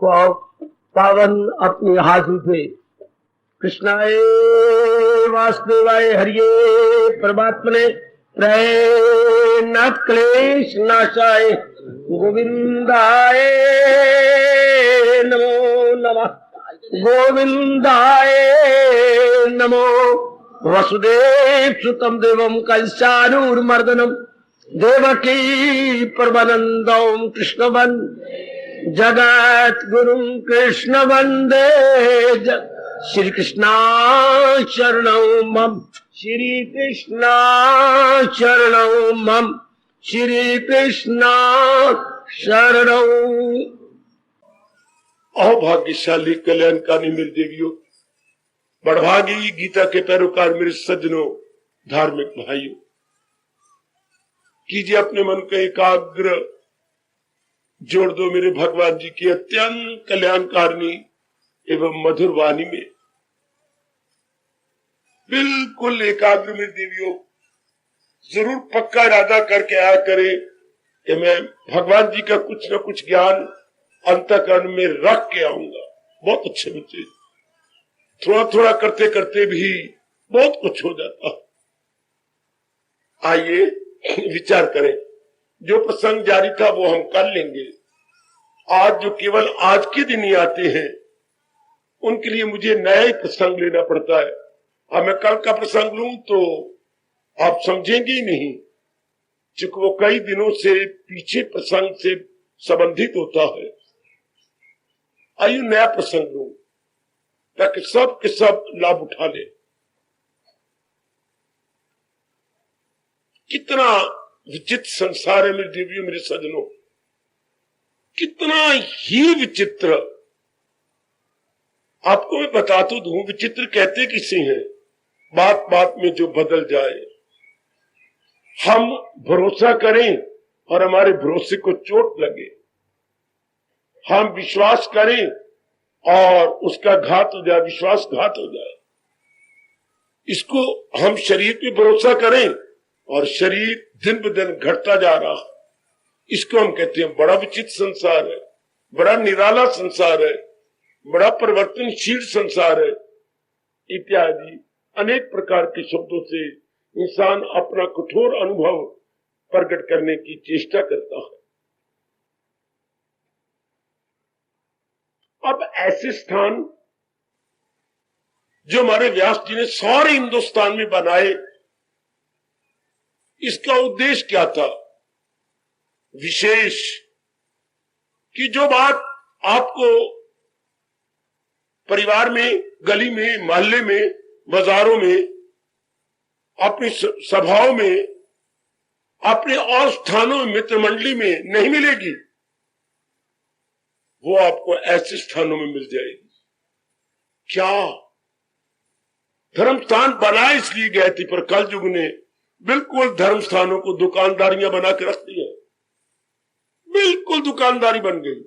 पावन अपने हाथों से कृष्णाय वासुदेवाय हरिये परमात्मने नाथ क्लेश नाशाय गोविंदाय नमो नमः गोविंदाय नमो वसुदेव सुतम देवम कंसानूरमर्दनम देवकी परमानंदम कृष्णवन जगत गुरु कृष्ण वंदे श्री कृष्णा शरणौ मम श्री कृष्णा शरणौ मम श्री कृष्णा शरणौ। अभाग्यशाली कल्याणकारी मेरी देवियों, बड़भागी गीता के पैरोकार मेरे सज्जनों, धार्मिक भाइयों, कीजिए अपने मन को एकाग्र, जोड़ दो मेरे भगवान जी की अत्यंत कल्याणकारिणी एवं मधुर वाणी में। बिल्कुल एकाग्र मेरी देवियों, जरूर पक्का इरादा करके आया करे कि मैं भगवान जी का कुछ न कुछ ज्ञान अंतःकरण में रख के आऊंगा। बहुत अच्छे बच्चे, थोड़ा थोड़ा करते करते भी बहुत कुछ हो जाता। आइए विचार करें, जो प्रसंग जारी था वो हम कर लेंगे। आज जो केवल आज के दिन ही आते हैं उनके लिए मुझे नया ही प्रसंग लेना पड़ता है। अब मैं कल का प्रसंग लूं तो आप समझेंगे ही नहीं, चूंकि वो कई दिनों से पीछे प्रसंग से संबंधित होता है। आइए नया प्रसंग लूं ताकि सब के सब लाभ उठा ले। कितना विचित्र संसार है मेरे देवियों, मेरे सज्जनों, कितना ही विचित्र। आपको मैं बता तो दूं, विचित्र कहते किसे हैं? बात बात में जो बदल जाए। हम भरोसा करें और हमारे भरोसे को चोट लगे, हम विश्वास करें और उसका घात हो जाए, विश्वासघात हो जाए। इसको हम शरीर पे भरोसा करें और शरीर दिन ब दिन घटता जा रहा है। इसको हम कहते हैं बड़ा विचित्र संसार है, बड़ा निराला संसार है, बड़ा परिवर्तनशील संसार है, इत्यादि अनेक प्रकार के शब्दों से इंसान अपना कठोर अनुभव प्रकट करने की चेष्टा करता है। अब ऐसे स्थान जो हमारे व्यास जी ने सारे हिंदुस्तान में बनाए, इसका उद्देश्य क्या था? विशेष कि जो बात आपको परिवार में, गली में, मोहल्ले में, बाजारों में, अपनी सभाओं में, अपने और स्थानों में, मित्र मंडली में नहीं मिलेगी, वो आपको ऐसे स्थानों में मिल जाएगी। क्या धर्म स्थान बनाए इसलिए गए थे, पर कल युग ने बिल्कुल धर्म स्थानों को दुकानदारियां बना के रख दिया। बिल्कुल दुकानदारी बन गई।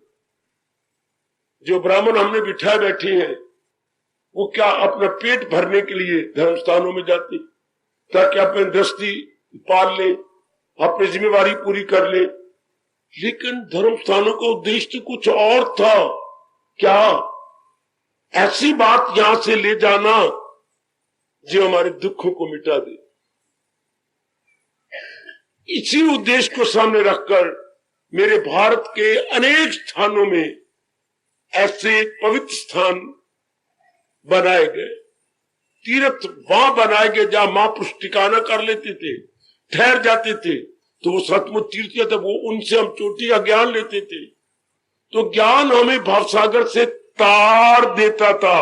जो ब्राह्मण हमने बिठाए बैठे हैं वो क्या अपना पेट भरने के लिए धर्म स्थानों में जाते, ताकि अपनी दृष्टि पाल ले, अपनी जिम्मेवारी पूरी कर ले। लेकिन धर्म स्थानों का उद्देश्य तो कुछ और था। क्या? ऐसी बात यहां से ले जाना जो हमारे दुखों को मिटा दे। इसी उद्देश्य को सामने रखकर मेरे भारत के अनेक स्थानों में ऐसे पवित्र स्थान बनाए गए, तीर्थ वहां बनाए गए जहां महापुरुष ठिकाना कर लेते थे, ठहर जाते थे, तो वो सचमुच तीर्थ थे। वो उनसे हम चोटी का ज्ञान लेते थे, तो ज्ञान हमें भवसागर से तार देता था,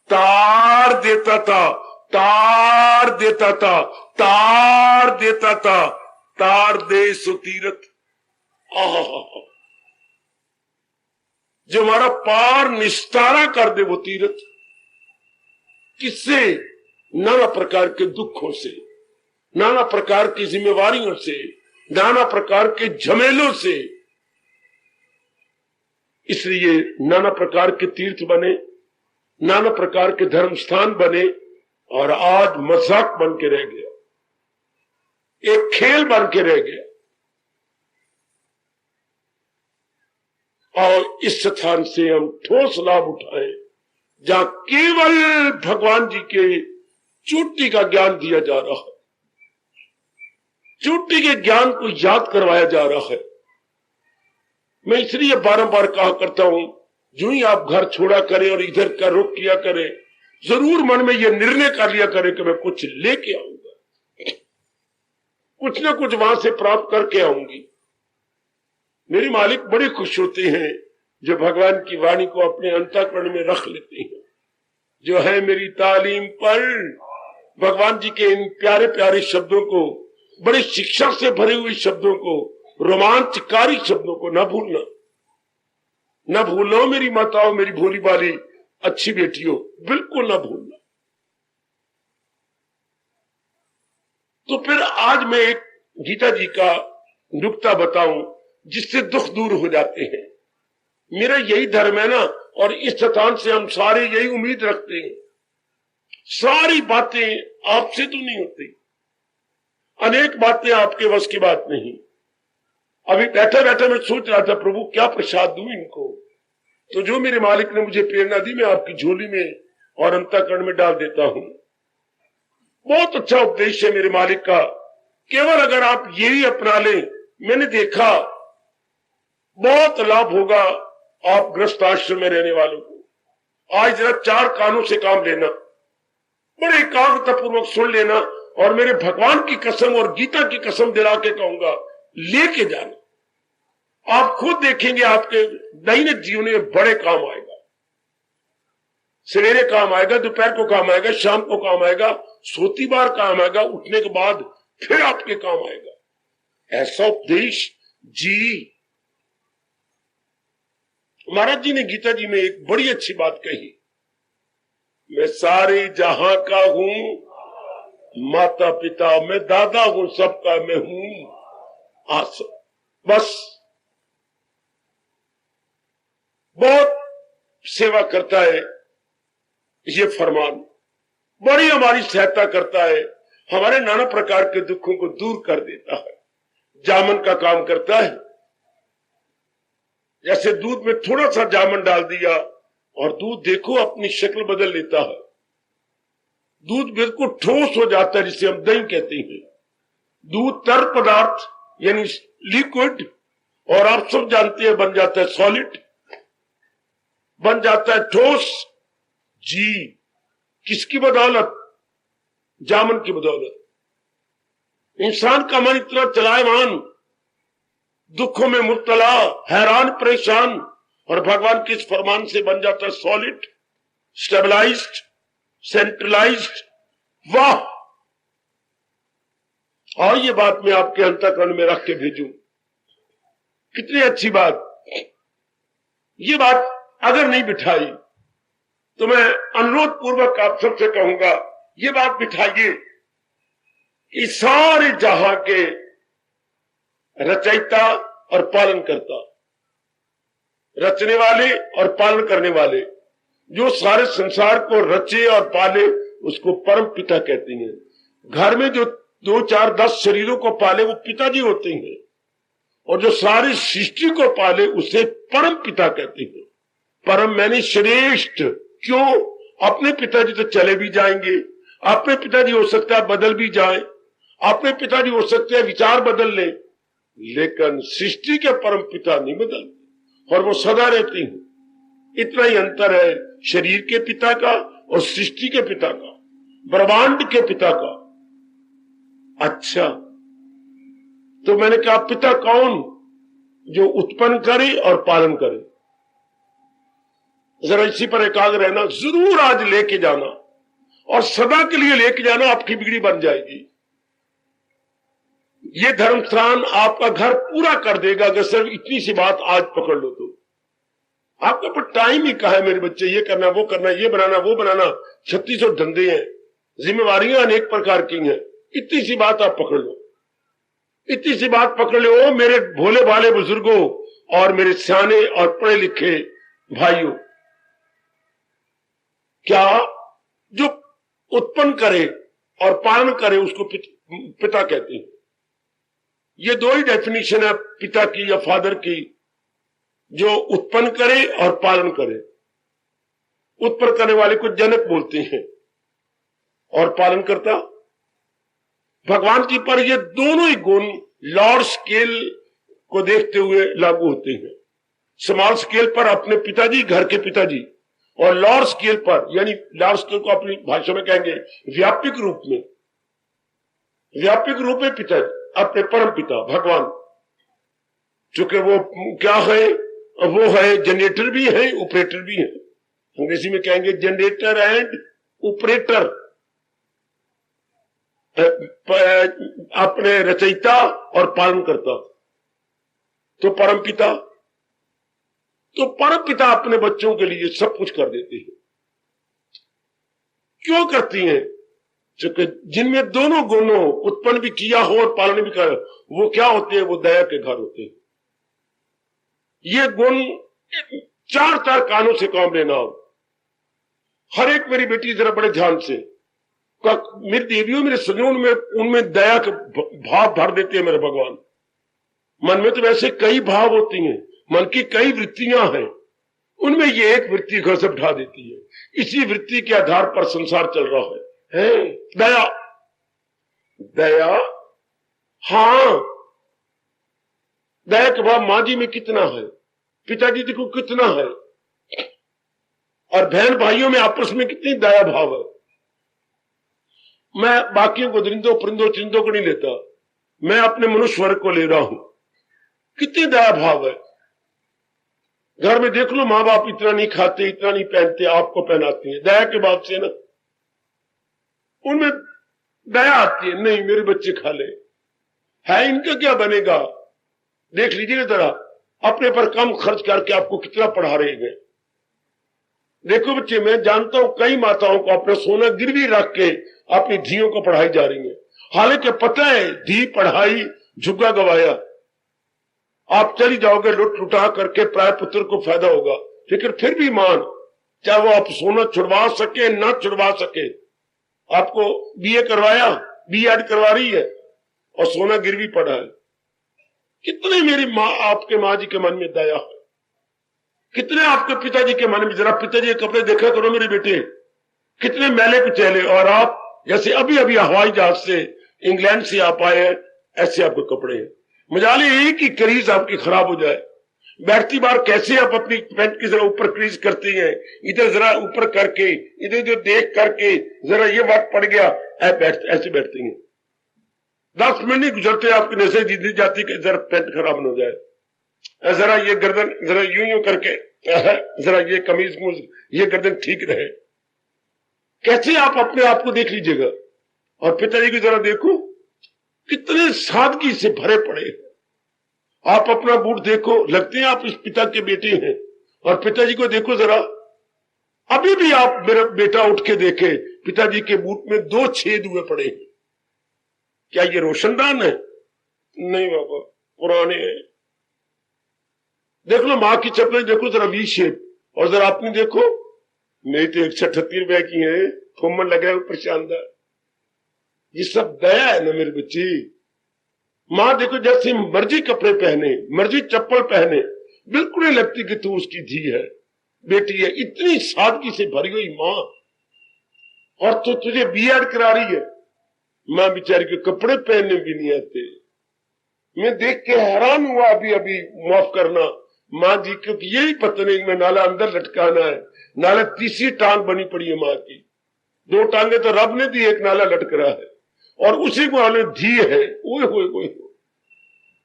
तार देता था, तार देता था, तार देता था। तार दे सो तीर्थ, जो हमारा पार निस्तारा कर दे वो तीर्थ। किससे? नाना प्रकार के दुखों से, नाना प्रकार की जिम्मेवारियों से, नाना प्रकार के झमेलों से। इसलिए नाना प्रकार के तीर्थ बने, नाना प्रकार के धर्म स्थान बने, और आज मजाक बन के रह गया, एक खेल बन के रह गया। और इस स्थान से हम ठोस लाभ उठाएं जहां केवल भगवान जी के चोटी का ज्ञान दिया जा रहा है, चोटी के ज्ञान को याद करवाया जा रहा है। मैं इसलिए बारंबार कहा करता हूं, जो ही आप घर छोड़ा करें और इधर का रुख किया करें, जरूर मन में यह निर्णय कर लिया करें कि मैं कुछ लेके आऊंगा, कुछ ना कुछ वहां से प्राप्त करके आऊंगी। मेरे मालिक बड़े खुश होते हैं जो भगवान की वाणी को अपने अंतःकरण में रख लेते हैं। जो है मेरी तालीम पर भगवान जी के इन प्यारे प्यारे शब्दों को, बड़ी शिक्षा से भरे हुए शब्दों को, रोमांचकारी शब्दों को न भूलना, न भूलना मेरी माताओं, मेरी भोली वाली अच्छी बेटियों, बिल्कुल न भूलना। तो फिर आज मैं एक गीता जी का नुक्ता बताऊं जिससे दुख दूर हो जाते हैं। मेरा यही धर्म है ना, और इस स्थान से हम सारे यही उम्मीद रखते हैं। सारी बातें आपसे तो नहीं होती, अनेक बातें आपके बस की बात नहीं। अभी बैठे बैठे मैं सोच रहा था, प्रभु क्या प्रसाद दूं इनको, तो जो मेरे मालिक ने मुझे प्रेरणा दी मैं आपकी झोली में और अंतःकरण में डाल देता हूं। बहुत अच्छा उपदेश है मेरे मालिक का, केवल अगर आप यही अपना लें, मैंने देखा बहुत लाभ होगा आप गृहस्थ आश्रम में रहने वालों को। आज जरा 4 कानों से काम लेना, बड़े एकाग्रता पूर्वक सुन लेना, और मेरे भगवान की कसम और गीता की कसम दिला के कहूंगा, लेके जाना। आप खुद देखेंगे आपके दैनिक जीवन में बड़े काम आएगा। सवेरे काम आएगा, दोपहर को काम आएगा, शाम को काम आएगा, सोती बार काम आएगा, उठने के बाद फिर आपके काम आएगा। ऐसा उपदेश जी। महाराज जी ने गीता जी में एक बड़ी अच्छी बात कही, मैं सारे जहां का हूं, माता पिता मैं दादा हूं, सबका मैं हूं आस। बस बहुत सेवा करता है ये फरमान, बड़ी हमारी सहायता करता है, हमारे नाना प्रकार के दुखों को दूर कर देता है, जामन का काम करता है। जैसे दूध में थोड़ा सा जामन डाल दिया और दूध देखो अपनी शक्ल बदल लेता है, दूध बिल्कुल ठोस हो जाता है, जिसे हम दही कहते हैं। दूध तर पदार्थ यानी लिक्विड, और आप सब जानते हैं बन जाता है सॉलिड, बन जाता है ठोस। जी, किसकी बदौलत? जामन की बदौलत। इंसान का मन इतना चलायमान, दुखों में मुब्तला, हैरान परेशान, और भगवान के इस फरमान से बन जाता है सॉलिड, स्टेबलाइज्ड, सेंट्रलाइज्ड। वाह! और ये बात मैं आपके अंतःकरण में रख के भेजूं, कितनी अच्छी बात। ये बात अगर नहीं बिठाई तो मैं अनुरोध पूर्वक आप सबसे कहूंगा, ये बात बिठाइए कि सारे जहां के रचयिता और पालन करता, रचने वाले और पालन करने वाले, जो सारे संसार को रचे और पाले, उसको परम पिता कहते हैं। घर में जो 2, 4, 10 शरीरों को पाले वो पिताजी होते हैं, और जो सारी सृष्टि को पाले उसे परम पिता कहते हैं। परम मैंने श्रेष्ठ। क्यों? अपने पिताजी तो चले भी जाएंगे, अपने पिताजी हो सकता है बदल भी जाए, अपने पिताजी हो सकते हैं विचार बदल ले, लेकिन सृष्टि के परम पिता नहीं बदलते, और वो सदा रहती हैं। इतना ही अंतर है शरीर के पिता का और सृष्टि के पिता का, ब्रह्मांड के पिता का। अच्छा, तो मैंने कहा पिता कौन? जो उत्पन्न करे और पालन करे। जरा इसी पर एकाग्र रहना, जरूर आज लेके जाना, और सदा के लिए लेके जाना, आपकी बिगड़ी बन जाएगी। ये धर्म स्थान आपका घर पूरा कर देगा अगर सिर्फ इतनी सी बात आज पकड़ लो तो। आपके ऊपर टाइम ही कहा है मेरे बच्चे, ये करना वो करना, ये बनाना वो बनाना, 3600 धंधे हैं, जिम्मेवारियां अनेक प्रकार की हैं। इतनी सी बात आप पकड़ लो, इतनी सी बात पकड़ लो मेरे भोले भाले बुजुर्गों और मेरे सियाने और पढ़े लिखे भाइयों। क्या? जो उत्पन्न करे और पालन करे उसको पिता कहते हैं। ये 2 ही डेफिनेशन है पिता की या फादर की। जो उत्पन्न करे और पालन करे। उत्पन्न करने वाले को जनक बोलते हैं और पालन करता भगवान जी पर। ये दोनों ही गुण लार्ज स्केल को देखते हुए लागू होते हैं। स्मॉल स्केल पर अपने पिताजी, घर के पिताजी, और लार्ज स्केल पर, यानी लार्ज स्केल को अपनी भाषा में कहेंगे व्यापक रूप में, व्यापक रूप में पिताजी, अपने परम पिता भगवान। चूंकि वो क्या है, वो है जनरेटर भी है, ऑपरेटर भी है। अंग्रेजी में कहेंगे जनरेटर एंड ऑपरेटर, अपने रचयिता और पालन करता। तो परम पिता, तो परम पिता अपने बच्चों के लिए सब कुछ कर देते हैं। क्यों करती हैं? क्योंकि जिनमें दोनों गुणों उत्पन्न भी किया हो और पालन भी कर, वो क्या होते हैं? वो दया के घर होते हैं। ये गुण चार कानों से काम लेना हो। हर एक मेरी बेटी जरा बड़े ध्यान से, मेरी देवियों, मेरे सजनों में, उनमें दया के भाव भर देते हैं मेरे भगवान। मन में तो वैसे कई भाव होती हैं, मन की कई वृत्तियां हैं, उनमें ये एक वृत्ति घर से उठा देती है। इसी वृत्ति के आधार पर संसार चल रहा है दया। दया, हाँ, दया का भाव माँ जी में कितना है, पिताजी देखो कितना है, और बहन भाइयों में आपस में कितनी दया भाव है। मैं बाकियों को, दरिंदों परिंदों चिंदों को नहीं लेता, मैं अपने मनुष्य वर्ग को ले रहा हूं। कितनी दया भाव है। घर में देख लो, माँ बाप इतना नहीं खाते, इतना नहीं पहनते, आपको पहनाती है, दया के भाव से ना, उनमें दया आती है। नहीं, मेरे बच्चे खा ले, है इनका क्या बनेगा। देख लीजिए जरा, अपने पर कम खर्च करके आपको कितना पढ़ा रहे हैं। देखो बच्चे, मैं जानता हूं कई माताओं को अपना सोना गिरवी रख के अपनी धियों को पढ़ाई जा रही है। हालांकि पता है धी पढ़ाई झुग्गा गवाया, आप चली जाओगे लुट लुटा करके, प्राय पुत्र को फायदा होगा। लेकिन फिर भी मान, चाहे वो आप सोना छुड़वा सके ना छुड़वा सके, आपको बीए करवाया, बीएड करवा रही है और सोना गिरवी पड़ा है। कितने मेरी माँ, आपके माँ जी के मन में दया है, कितने आपके पिताजी के मन में। जरा पिताजी के कपड़े देखा करो मेरे बेटे, कितने मैले कुचैले, और आप जैसे अभी अभी हवाई जहाज से इंग्लैंड से आप आए हैं, ऐसे आपके कपड़े हैं। मजाल यही कि क्रीज आपकी खराब हो जाए। बैठती बार कैसे आप अपनी पैंट की जरा ऊपर क्रीज करती हैं, इधर जरा ऊपर करके, इधर जो देख करके जरा ये बात पड़ गया, ऐसे बैठती हैं। 10 मिनट नहीं गुजरते आपकी नजर जीती जाती कि जरा पैंट खराब न हो जाए, जरा ये गर्दन जरा यूं करके, जरा ये कमीज ये गर्दन ठीक रहे। कैसे आप अपने आप को देख लीजिएगा। और पिताजी की जरा देखो, कितने सादगी से भरे पड़े। आप अपना बूट देखो, लगते हैं आप इस पिता के बेटे हैं। और पिताजी को देखो जरा, अभी भी आप, मेरा बेटा उठ के देखे, पिताजी के बूट में 2 छेद हुए पड़े हैं। क्या ये रोशनदान है? नहीं बाबा, पुराने हैं। देख लो माँ की चप्पलें देखो जरा, वी शेप। और जरा अपनी देखो, मेरी तो 138 रुपए की है, फुम्मन लगे ऊपर शानदार। ये सब दया है ना मेरे बच्चे। माँ देखो, जैसे मर्जी कपड़े पहने, मर्जी चप्पल पहने, बिल्कुल नहीं लगती कि तू उसकी धी है, बेटी है। इतनी सादगी से भरी हुई माँ, और तो तुझे बीएड करा रही है। माँ बेचारी के कपड़े पहनने भी नहीं आते। मैं देख के हैरान हुआ अभी अभी, माफ करना माँ जी, क्योंकि यही पता नहीं मैं नाला अंदर लटकाना है, नाला तीसरी टांग बनी पड़ी है माँ की। 2 टांगे तो रब ने दी, एक नाला लटक रहा है, और उसी को आने धी है। ओए होए होए,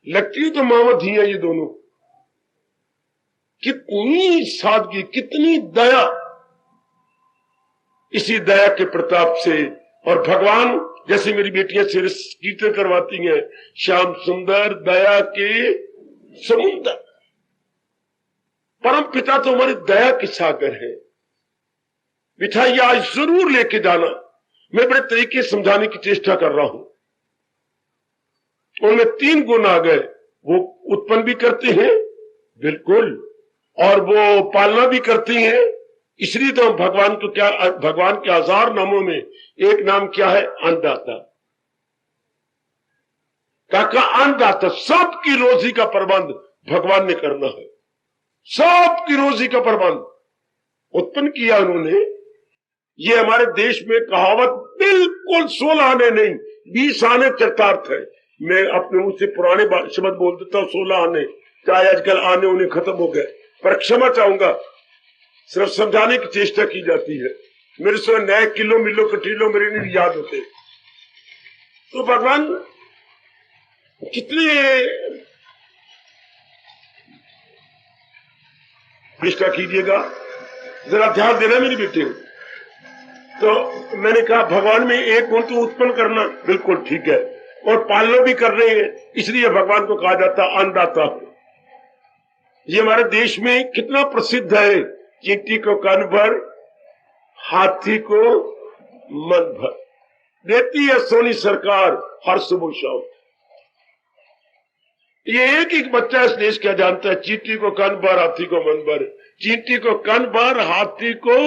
लगती है तो मामा धी है ये दोनों। कितनी सादगी, कितनी दया। इसी दया के प्रताप से, और भगवान जैसे मेरी बेटियां सिर कीर्तन करवाती हैं, श्याम सुंदर दया के समुद्र। परम पिता तो हमारी दया के सागर है। मिठाई आज जरूर लेके जाना। मैं बड़े तरीके समझाने की चेष्टा कर रहा हूं। उनमें 3 गुण आ गए। वो उत्पन्न भी करते हैं, बिल्कुल, और वो पालना भी करती हैं। इसलिए तो हम भगवान को क्या, भगवान के 1000 नामों में एक नाम क्या है? अन्नदाता। काका अन्नदाता, सबकी रोजी का प्रबंध भगवान ने करना है। सबकी रोजी का प्रबंध उत्पन्न किया उन्होंने। ये हमारे देश में कहावत बिल्कुल 16 आने नहीं 20 आने चरितार्थ है। मैं अपने मुंह से पुराने शब्द बोल देता हूँ 16 आने, चाहे आजकल आने उन्हें खत्म हो गए, पर क्षमा चाहूंगा, सिर्फ समझाने की चेष्टा की जाती है। मेरे से नए किलो मिलो कटीलो मेरे नहीं याद होते। तो भगवान कितने निष्ठा कीजिएगा, जरा ध्यान देना मेरी बेटे। तो मैंने कहा भगवान में एक गुण तो उत्पन्न करना बिल्कुल ठीक है, और पालना भी कर रहे हैं, इसलिए भगवान को कहा जाता अन्नदाता। ये हमारे देश में कितना प्रसिद्ध है, चींटी को कान भर हाथी को मन भर, देती है सोनी सरकार हर सुबह शाम। ये एक एक बच्चा इस देश क्या जानता है, चींटी को कान भर हाथी को मन भर, चींटी को कान भर हाथी को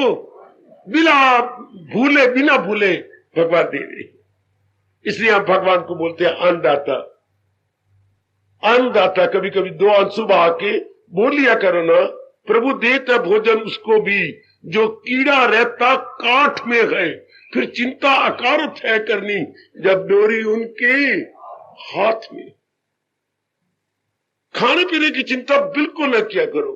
बिना भूले भगवान दे रहे। इसलिए हम भगवान को बोलते हैं अन्नदाता। अन्नदाता कभी कभी 2 आंसू बहा के बोल लिया करो ना, प्रभु देता भोजन उसको भी जो कीड़ा रहता काठ में है, फिर चिंता अकारत है करनी जब डोरी उनके हाथ में। खाने पीने की चिंता बिल्कुल न किया करो।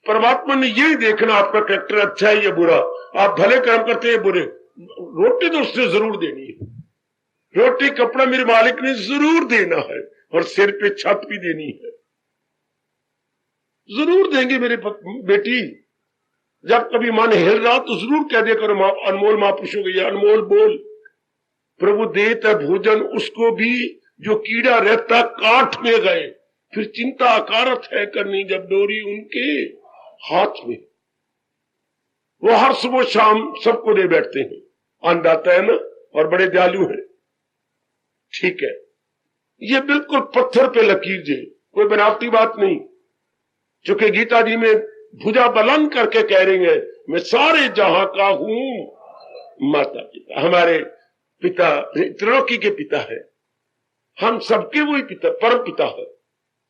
परमात्मा ने यही देखना आपका कैरेक्टर अच्छा है या बुरा, आप भले काम करते हैं बुरे, रोटी तो उसने जरूर देनी है, रोटी कपड़ा मेरे मालिक ने जरूर देना है, और सिर पे छत भी देनी है, जरूर देंगे मेरे बेटी। जब कभी मन हिल रहा तो जरूर कह दिया करो अनमोल महापुरुषों के अनमोल बोल, प्रभु देता भोजन उसको भी जो कीड़ा रहता काठ में गए, फिर चिंता अकारत है करनी जब डोरी उनके हाथ में। वो हर सुबह शाम सबको दे बैठते हैं, अन्नदाता है ना, और बड़े दयालु हैं। ठीक है, ये बिल्कुल पत्थर पे लकीर जे, कोई बनावटी बात नहीं। चूंकि गीता जी में भुजा बुलंद करके कह रही है मैं सारे जहां का हूं माता पिता। हमारे पिता त्रिलोकी के पिता है, हम सबके वही पिता परम पिता है,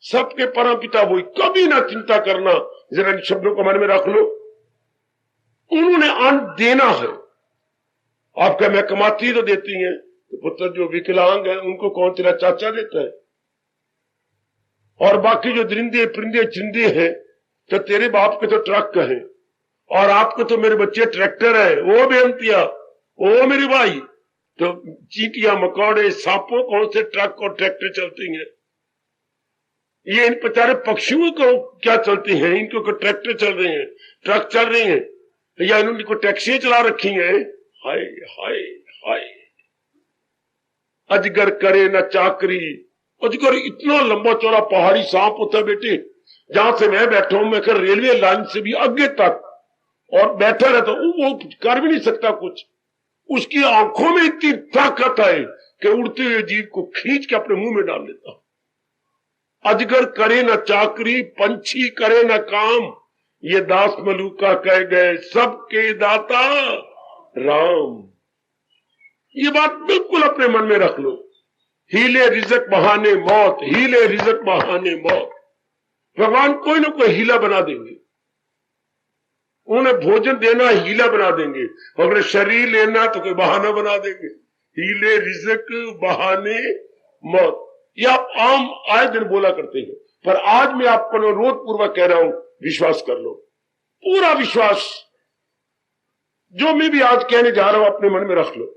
सबके परम पिता वही। कभी ना चिंता करना, जरा इन शब्दों को मन में रख लो। उन्होंने अन्न देना है। आप क्या मैं कमाती तो देती हैं, तो पुत्र जो विकलांग है उनको कौन तेरा चाचा देता है, और बाकी जो दरिंदे परिंदे चिंदे हैं तो तेरे बाप के तो ट्रक हैं, और आपके तो मेरे बच्चे ट्रैक्टर है, वो बेनतिया ओ मेरे भाई। तो चींटियां मकौड़े सांपों कौन से ट्रक और ट्रैक्टर चलती हैं, ये इन बेचारे पक्षियों को क्या चलती हैं, इनको को ट्रैक्टर चल रहे हैं, ट्रक चल रहे हैं, या इन्होंने को टैक्सी चला रखी है। हाय हाय हाय, अजगर करे न चाकरी। अजगर इतना लंबा चौड़ा पहाड़ी सांप होता है बेटे, जहां से मैं बैठा हूं, मैं रेलवे लाइन से भी आगे तक, और बैठा रहता हूं, वो कर भी नहीं सकता कुछ। उसकी आंखों में इतनी ताकत है कि उड़ते हुए जीव को खींच के अपने मुंह में डाल देता। अजगर करे न चाकरी, पंछी करे न काम, ये दास मलूका कह गए सबके दाता राम। ये बात बिल्कुल अपने मन में रख लो। हीले रिजक बहाने मौत, हीले रिजक बहाने मौत। भगवान कोई ना कोई हीला बना देंगे, उन्हें भोजन देना हीला बना देंगे, अगर शरीर लेना तो कोई बहाना बना देंगे। हीले रिजक बहाने मौत, ये आप आम आए दिन बोला करते हैं, पर आज मैं आपको अनुरोध पूर्वक कह रहा हूं, विश्वास कर लो, पूरा विश्वास। जो मैं भी आज कहने जा रहा हूं अपने मन में रख लो,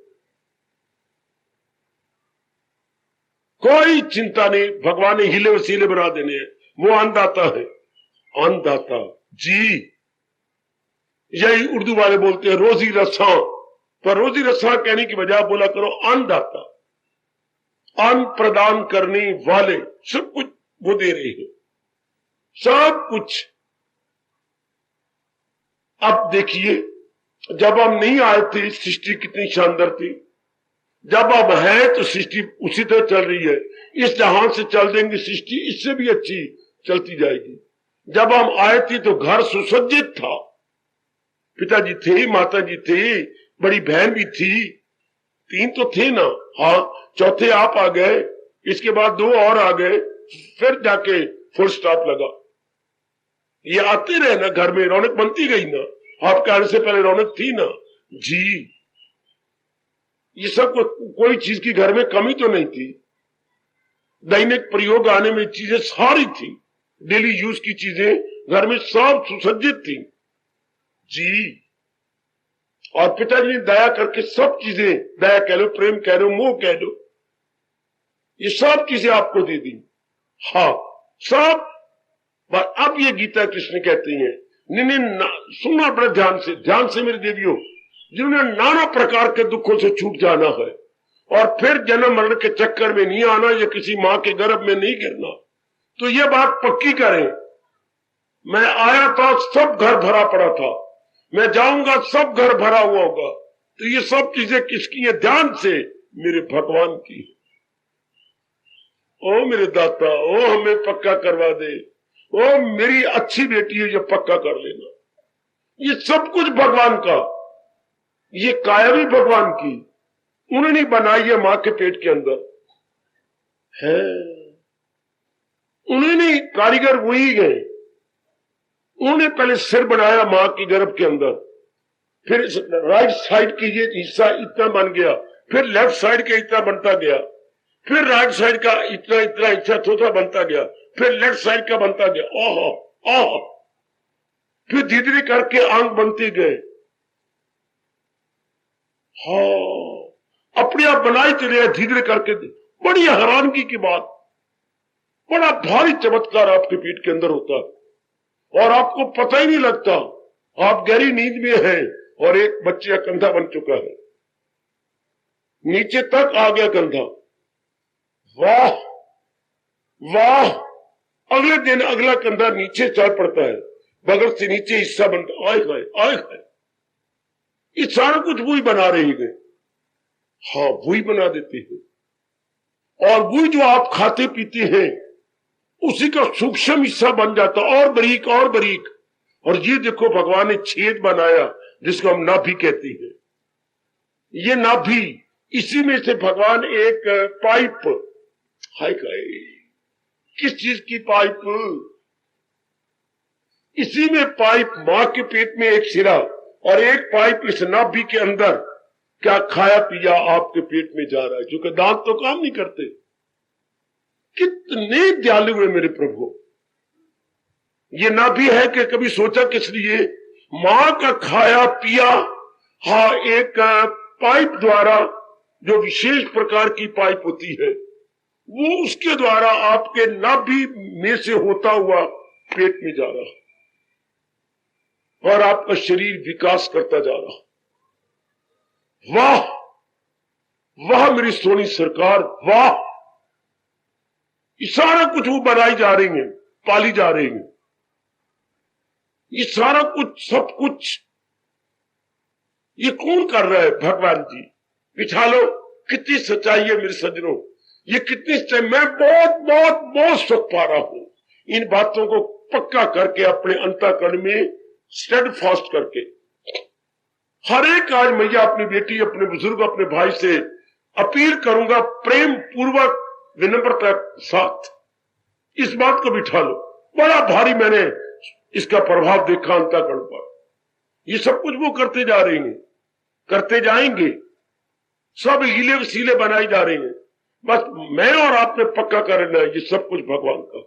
कोई चिंता नहीं, भगवान ने हीले वसीले बना देने हैं। वो अन्नदाता है, अन्नदाता जी। यही उर्दू वाले बोलते हैं रोजी रस्सा, पर रोजी रस्सा कहने की बजाय बोला करो अन्नदाता, अन्न प्रदान करने वाले। सब कुछ वो दे रहे हैं, सब कुछ। अब देखिए, जब हम नहीं आए थे सृष्टि कितनी शानदार थी, जब अब है तो सृष्टि उसी तरह चल रही है। इस जहां से चल देंगे सृष्टि इससे भी अच्छी चलती जाएगी। जब हम आए थे तो घर सुसज्जित था, पिताजी थे, माता जी थे, बड़ी बहन भी थी, 3 तो थे ना, हाँ, चौथे आप आ गए, इसके बाद 2 और आ गए, फिर जाके फुल स्टॉप लगा। ये आते रहे ना, घर में रौनक बनती गई ना, आपके आने से पहले रौनक थी ना जी। ये सब कोई चीज की घर में कमी तो नहीं थी। दैनिक प्रयोग आने में चीजें सारी थी, डेली यूज की चीजें घर में सब सुसज्जित थी जी। और पिताजी ने दया करके सब चीजें, दया कह लो, प्रेम कह लो, मोह कह लो, ये सब चीजें आपको दे दी। हाँ सब। अब ये गीता कृष्ण कहती है, सुनना बड़े ध्यान से मेरे देवियों, जिन्होंने नाना प्रकार के दुखों से छूट जाना है और फिर जन्म मरण के चक्कर में नहीं आना या किसी मां के गर्भ में नहीं गिरना, तो ये बात पक्की करें। मैं आया था, सब घर भरा पड़ा था, मैं जाऊंगा, सब घर भरा हुआ होगा। तो ये सब चीजें किसकी है? ध्यान से, मेरे भगवान की। ओ मेरे दाता, ओ हमें पक्का करवा दे, ओ मेरी अच्छी बेटी है, ये पक्का कर लेना। ये सब कुछ भगवान का, ये काया भी भगवान की, उन्होंने बनाई है मां के पेट के अंदर है, उन्होंने कारीगर वही गए। उन्होंने पहले सिर बनाया मां की गर्भ के अंदर, फिर राइट साइड की ये हिस्सा इतना बन गया, फिर लेफ्ट साइड का इतना बनता गया, फिर राइट साइड का इतना इतना हिस्सा थोड़ा बनता गया, फिर लेफ्ट साइड का बनता गया। ओहो ओहो, फिर धीरे धीरे करके अंग बनते गए। हाँ, अपने आप बनाई चले धीरे धीरे करके। बड़ी हैरानगी की बात, बड़ा भारी चमत्कार आपके पेट के अंदर होता है और आपको पता ही नहीं लगता। आप गहरी नींद में हैं और एक बच्चे का कंधा बन चुका है, नीचे तक आ गया कंधा। वाह वाह, अगले दिन अगला कंधा नीचे चढ़ पड़ता है, बगल से नीचे हिस्सा बनता। आए हाय आए हाय, ये सारा कुछ वही बना रही है। हाँ, वही बना देते हैं और वही जो आप खाते पीते हैं उसी का सूक्ष्म हिस्सा बन जाता, और बारीक और बारीक। और ये देखो, भगवान ने छेद बनाया जिसको हम नाभि कहते हैं। ये नाभि, इसी में से भगवान एक पाइप, हाय किस चीज की पाइप? इसी में पाइप, मां के पेट में एक सिरा और एक पाइप इस नाभि के अंदर, क्या खाया पिया आपके पेट में जा रहा है, क्योंकि दांत तो काम नहीं करते। कितने दयालु है मेरे प्रभु। ये नाभि है कि कभी सोचा किस लिए? मां का खाया पिया, हाँ, एक पाइप द्वारा, जो विशेष प्रकार की पाइप होती है, वो उसके द्वारा आपके नाभि में से होता हुआ पेट में जा रहा और आपका शरीर विकास करता जा रहा। वाह वाह मेरी सोनी सरकार, वाह। ये सारा कुछ वो बनाई जा रही है, पाली जा रही है। ये सारा कुछ, सब कुछ ये कौन कर रहा है? भगवान जी। बिछा लो, कितनी सच्चाई है मेरे सज्जनों, ये कितनी सच्चाई। मैं बहुत बहुत बहुत सुख पा रहा हूं इन बातों को पक्का करके, अपने अंतःकरण में स्टेड फास्ट करके। हर एक आज मैया अपनी बेटी, अपने बुजुर्ग, अपने भाई से अपील करूंगा, प्रेम पूर्वक, विनम्रता के साथ इस बात को बिठा लो। बड़ा भारी मैंने इसका प्रभाव देखा अंतःकरण पर। ये सब कुछ वो करते जा रही हैं, करते जाएंगे, सब हीले वसीले बनाई जा रही हैं। बस मैं और आपने पक्का कर लेना, ये सब कुछ भगवान का।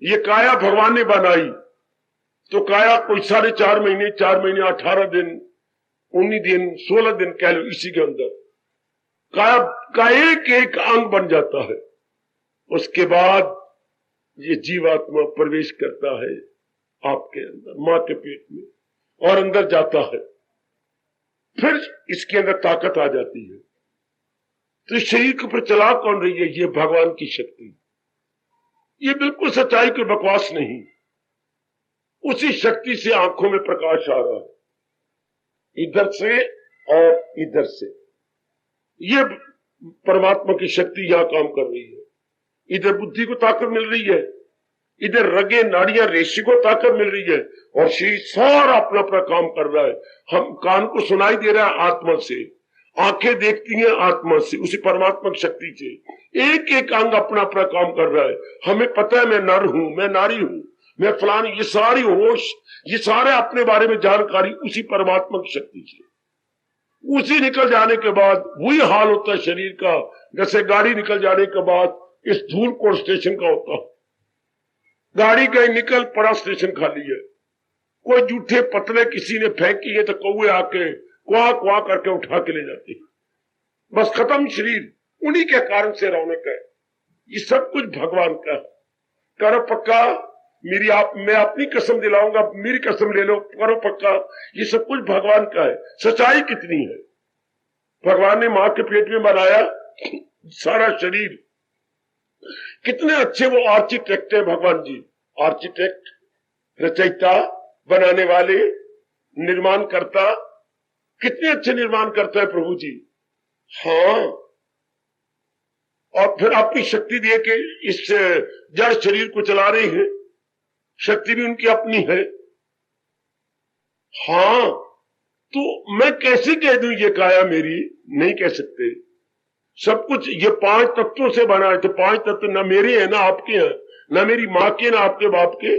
ये काया भगवान ने बनाई, तो काया कोई 4.5 महीने, 4 महीने, 18 दिन, 19 दिन, 16 दिन कह लो, इसी के अंदर काया का एक एक अंग बन जाता है। उसके बाद ये जीवात्मा प्रवेश करता है आपके अंदर, मां के पेट में, और अंदर जाता है। फिर इसके अंदर ताकत आ जाती है। तो इस शरीर के ऊपर चला कौन रही है? ये भगवान की शक्ति। ये बिल्कुल सच्चाई कोई बकवास नहीं। उसी शक्ति से आंखों में प्रकाश आ रहा है, इधर से और इधर से। ये परमात्मा की शक्ति यहां काम कर रही है। इधर बुद्धि को ताकत मिल रही है, इधर रगे नाड़ियां रेशे को ताकत मिल रही है, और शरीर सारा अपना अपना काम कर रहा है। हम कान को सुनाई दे रहा है आत्मा से, आंखें देखती हैं आत्मा से, उसी परमात्मा की शक्ति से। एक एक अंग अपना अपना काम कर रहा है। हमें पता है मैं नर हूं, मैं नारी हूं, मैं फलानी, ये सारी होश, ये सारे अपने बारे में जानकारी उसी परमात्मा की शक्ति से। उसी निकल जाने के बाद वही हाल होता है शरीर का, जैसे गाड़ी निकल जाने के बाद इस धूल कोट स्टेशन का होता है। गाड़ी गई निकल पड़ा, स्टेशन खाली है। कोई जूठे पतले किसी ने फेंकी है तो कौए आके क्वा क्वा करके उठा के ले जाते हैं, बस खत्म शरीर। उन्हीं के कारण से रौनक है। ये सब कुछ भगवान का है। करो पक्का, मैं अपनी कसम दिलाऊंगा, मेरी कसम ले लो, करो पक्का, ये सब कुछ भगवान का है। सच्चाई कितनी है, भगवान ने मां के पेट में बनाया सारा शरीर। कितने अच्छे वो आर्किटेक्ट है भगवान जी, आर्किटेक्ट, रचयिता, बनाने वाले, निर्माण करता, कितने अच्छे निर्माण करता है प्रभु जी। हाँ, और फिर अपनी शक्ति दे के इस जड़ शरीर को चला रहे हैं, शक्ति भी उनकी अपनी है। हाँ, तो मैं कैसे कह दूं ये काया मेरी, नहीं कह सकते। सब कुछ ये 5 तत्वों से बना है, तो 5 तत्व ना मेरे हैं ना आपके हैं, ना मेरी मां के ना आपके बाप के।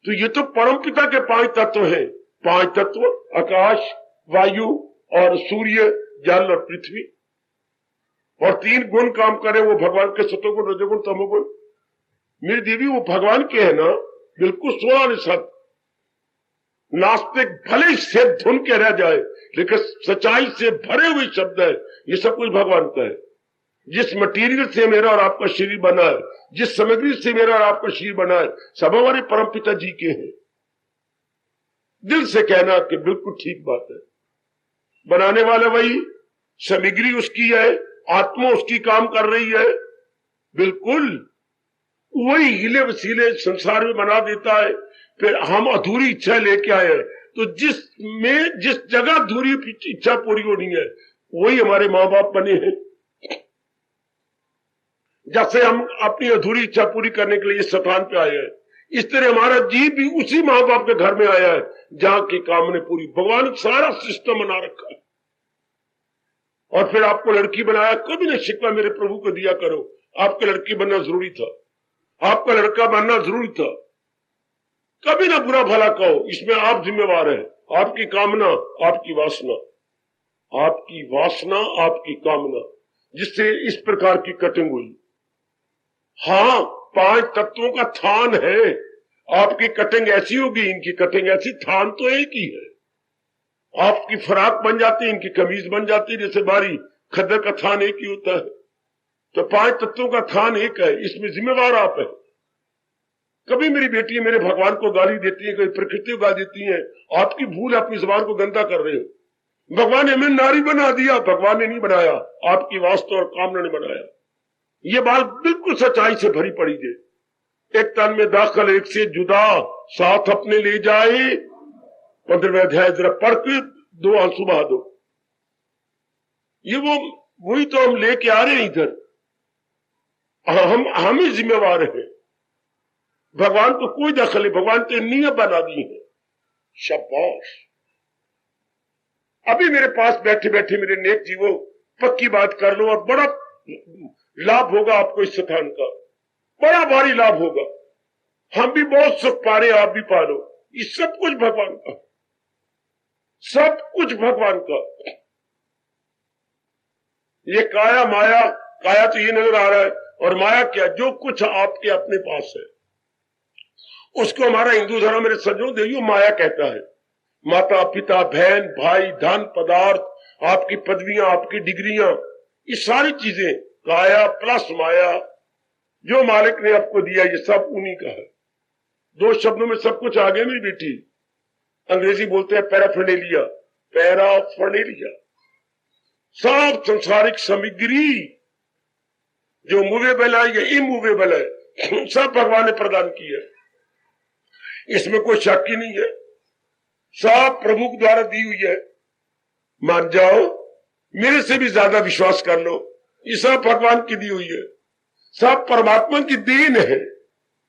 तो ये तो परम पिता के 5 तत्व हैं। 5 तत्व, आकाश, वायु और सूर्य, जल और पृथ्वी, और 3 गुण काम करे वो भगवान के, सतोगुण, रजोगुण, तमोगुण। मेरी देवी वो भगवान के है ना, बिल्कुल 16 नास्तिक भले से धुन के रह जाए, लेकिन सच्चाई से भरे हुए शब्द है। ये सब कुछ भगवान का है। जिस मटीरियल से मेरा और आपका शरीर बना है, जिस सामग्री से मेरा और आपका शरीर बना है, सब हमारे परमपिता जी के हैं। दिल से कहना कि बिल्कुल ठीक बात है। बनाने वाला वही, सामग्री उसकी है, आत्मा उसकी काम कर रही है, बिल्कुल वही हिले वसीले संसार में बना देता है। फिर हम अधूरी इच्छा लेके आए हैं, तो जिस जगह अधूरी इच्छा पूरी होनी है वही हमारे माँ बाप बने हैं। जैसे हम अपनी अधूरी इच्छा पूरी करने के लिए इस स्थान पे आए हैं, इस तरह हमारा जीव भी उसी माँ बाप के घर में आया है जहां की कामना पूरी। भगवान सारा सिस्टम बना रखा है। और फिर आपको लड़की बनाया, कभी ना शिकवा मेरे प्रभु को दिया करो। आपको लड़की बनना जरूरी था, आपका लड़का बनना जरूरी था। कभी ना बुरा भला कहो, इसमें आप जिम्मेवार है। आपकी कामना, आपकी वासना, आपकी वासना, आपकी कामना, जिससे इस प्रकार की कटिंग हुई। हाँ, 5 तत्वों का थान है। आपकी कटिंग ऐसी होगी, इनकी कटिंग ऐसी, थान तो एक ही है। आपकी फराक बन जाती है, इनकी कमीज बन जाती है, जैसे बारी खद्दर का थान एक ही होता है। तो 5 तत्वों का थान एक है, इसमें जिम्मेवार आप है। कभी मेरी बेटी मेरे भगवान को गाली देती है, कभी प्रकृति को गाली देती है, आपकी भूल, अपनी जुबान को गंदा कर रहे हो। भगवान ने हमें नारी बना दिया, भगवान ने नहीं बनाया, आपकी वास्तव और कामना ने बनाया। ये बात बिल्कुल सच्चाई से भरी पड़ी है। एक तन में दाखिल एक से जुदा, साथ अपने ले जाए। 15वें अध्याय जरा पढ़ के 2 आंसू बहा दो। ये वही तो हम लेके आ रहे हैं इधर। हम ही जिम्मेवार हैं। भगवान तो कोई दखल है, भगवान तो नियम बना दी है। शाबाश। अभी मेरे पास बैठे बैठे मेरे नेक जीवो पक्की बात कर लो, और बड़ा लाभ होगा आपको इस स्थान का, बड़ा भारी लाभ होगा। हम भी बहुत सुख पा रहे, आप भी पा लो। ये सब कुछ भगवान का, सब कुछ भगवान का। ये काया माया, काया तो ये नजर आ रहा है, और माया क्या, जो कुछ आपके अपने पास है उसको हमारा हिंदू धर्म मेरे सज्जनों देवियों माया कहता है। माता पिता, बहन भाई, धन पदार्थ, आपकी पदवियां, आपकी डिग्रियां, ये सारी चीजें काया प्लस माया। जो मालिक ने आपको दिया ये सब उन्हीं का है। 2 शब्दों में सब कुछ आ गया मेरी बेटी। अंग्रेजी बोलते हैं पैराफर्नेलिया, पैराफर्नेलिया। सब संसारिक सामग्री जो मूवेबल है या इमूवेबल है, सब भगवान ने प्रदान की है। इसमें कोई शक ही नहीं है। सब प्रभु के द्वारा दी हुई है। मान जाओ, मेरे से भी ज्यादा विश्वास कर लो, ये सब भगवान की दी हुई है, सब परमात्मा की देन है।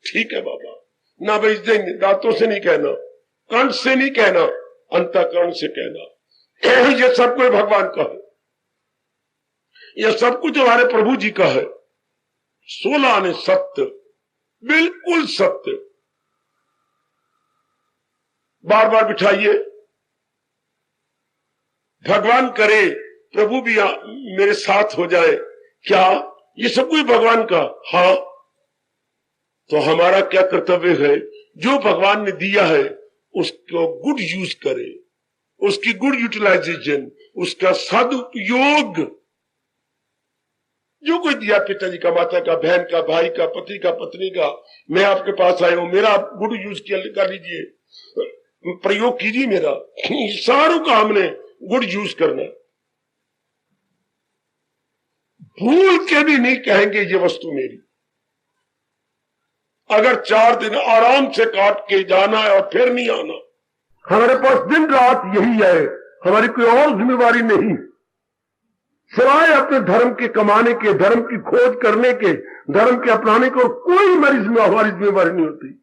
ठीक है बाबा, ना भाई दांतों से नहीं कहना, कंठ से नहीं कहना, अंतःकरण से कहना। ये सब कुछ भगवान का है, यह सब कुछ हमारे प्रभु जी का है। 16 ने सत्य, बिल्कुल सत्य। बार बार बिठाइए। भगवान करे प्रभु भी मेरे साथ हो जाए। क्या ये सब कुछ भगवान का? हाँ। तो हमारा क्या कर्तव्य है? जो भगवान ने दिया है उसको गुड यूज करे, उसकी गुड यूटिलाइजेशन, उसका सदुपयोग। जो कुछ दिया पिताजी का, माता का, बहन का, भाई का, पति का, पत्नी का, मैं आपके पास आया हूं, मेरा गुड यूज कर लीजिए, प्रयोग कीजिए मेरा। सारों का हमने गुड यूज करना। भूल के भी नहीं कहेंगे ये वस्तु मेरी। अगर 4 दिन आराम से काट के जाना है और फिर नहीं आना, हमारे पास दिन रात यही है, हमारी कोई और जिम्मेवारी नहीं सिवाय अपने धर्म के कमाने के, धर्म की खोज करने के, धर्म के अपनाने के, और कोई हमारी जिम्मेवारी नहीं होती।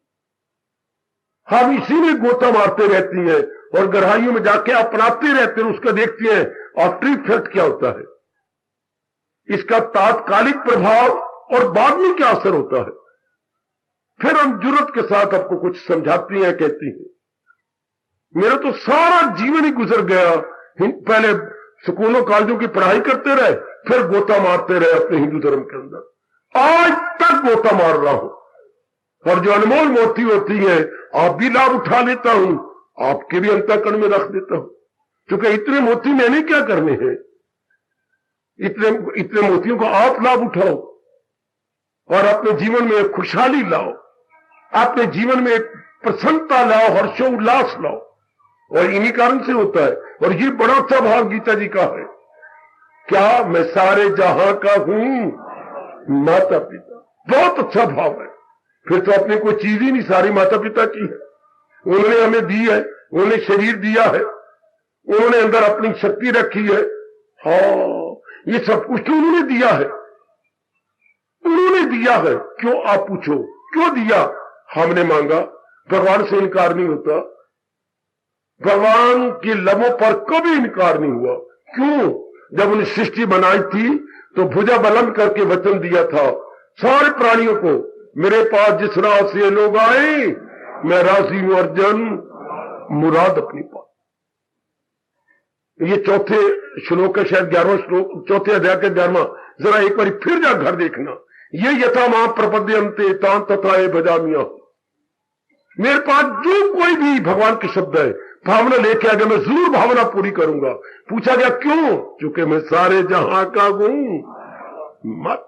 हम इसी में गोता मारते रहती हैं और गहराइयों में जाके अपनाते रहते हैं, उसका देखते हैं आफ्टर इफेक्ट क्या होता है, इसका तात्कालिक प्रभाव और बाद में क्या असर होता है। फिर हम जुर्रत के साथ आपको कुछ समझाती हैं, कहती हैं। मेरा तो सारा जीवन ही गुजर गया, पहले स्कूलों कॉलेजों की पढ़ाई करते रहे, फिर गोता मारते रहे अपने हिंदू धर्म के अंदर, आज तक गोता मार रहा हूं। और जो अनमोल मोती होती है आप भी लाभ उठा लेता हूं, आपके भी अंतःकरण में रख देता हूं, क्योंकि इतने मोती मैंने क्या करने हैं। इतने मोतियों का आप लाभ उठाओ और अपने जीवन में एक खुशहाली लाओ, अपने जीवन में एक प्रसन्नता लाओ, हर्षोल्लास लाओ। और इन्हीं कारण से होता है। और ये बड़ा अच्छा भाव गीता जी का है, क्या मैं सारे जहां का हूं माता पिता। बहुत अच्छा भाव है। फिर तो अपनी कोई चीज ही नहीं, सारी माता पिता की है। उन्होंने हमें दी है, उन्होंने शरीर दिया है, उन्होंने अंदर अपनी शक्ति रखी है। हाँ, ये सब कुछ तो उन्होंने दिया है, उन्होंने दिया है। क्यों आप पूछो, क्यों दिया? हमने मांगा। भगवान से इनकार नहीं होता, भगवान के लबों पर कभी इनकार नहीं हुआ। क्यों? जब उन्हें सृष्टि बनाई थी तो भुजा बुलंद करके वचन दिया था सारे प्राणियों को, मेरे पास जिस राह से लोग आए मैं राजी हूं अर्जन, मुराद अपनी पास। ये चौथे श्लोक है, शायद 11वां श्लोक, चौथे अध्याय के 11वां। जरा एक बार फिर जा घर देखना। ये यथा मां प्रपद्यन्ते तान तथा भजामिया। मेरे पास जो कोई भी भगवान के शब्द है, भावना लेके आ गया, मैं जरूर भावना पूरी करूंगा। पूछा गया क्यों? क्योंकि मैं सारे जहां का हूं। मत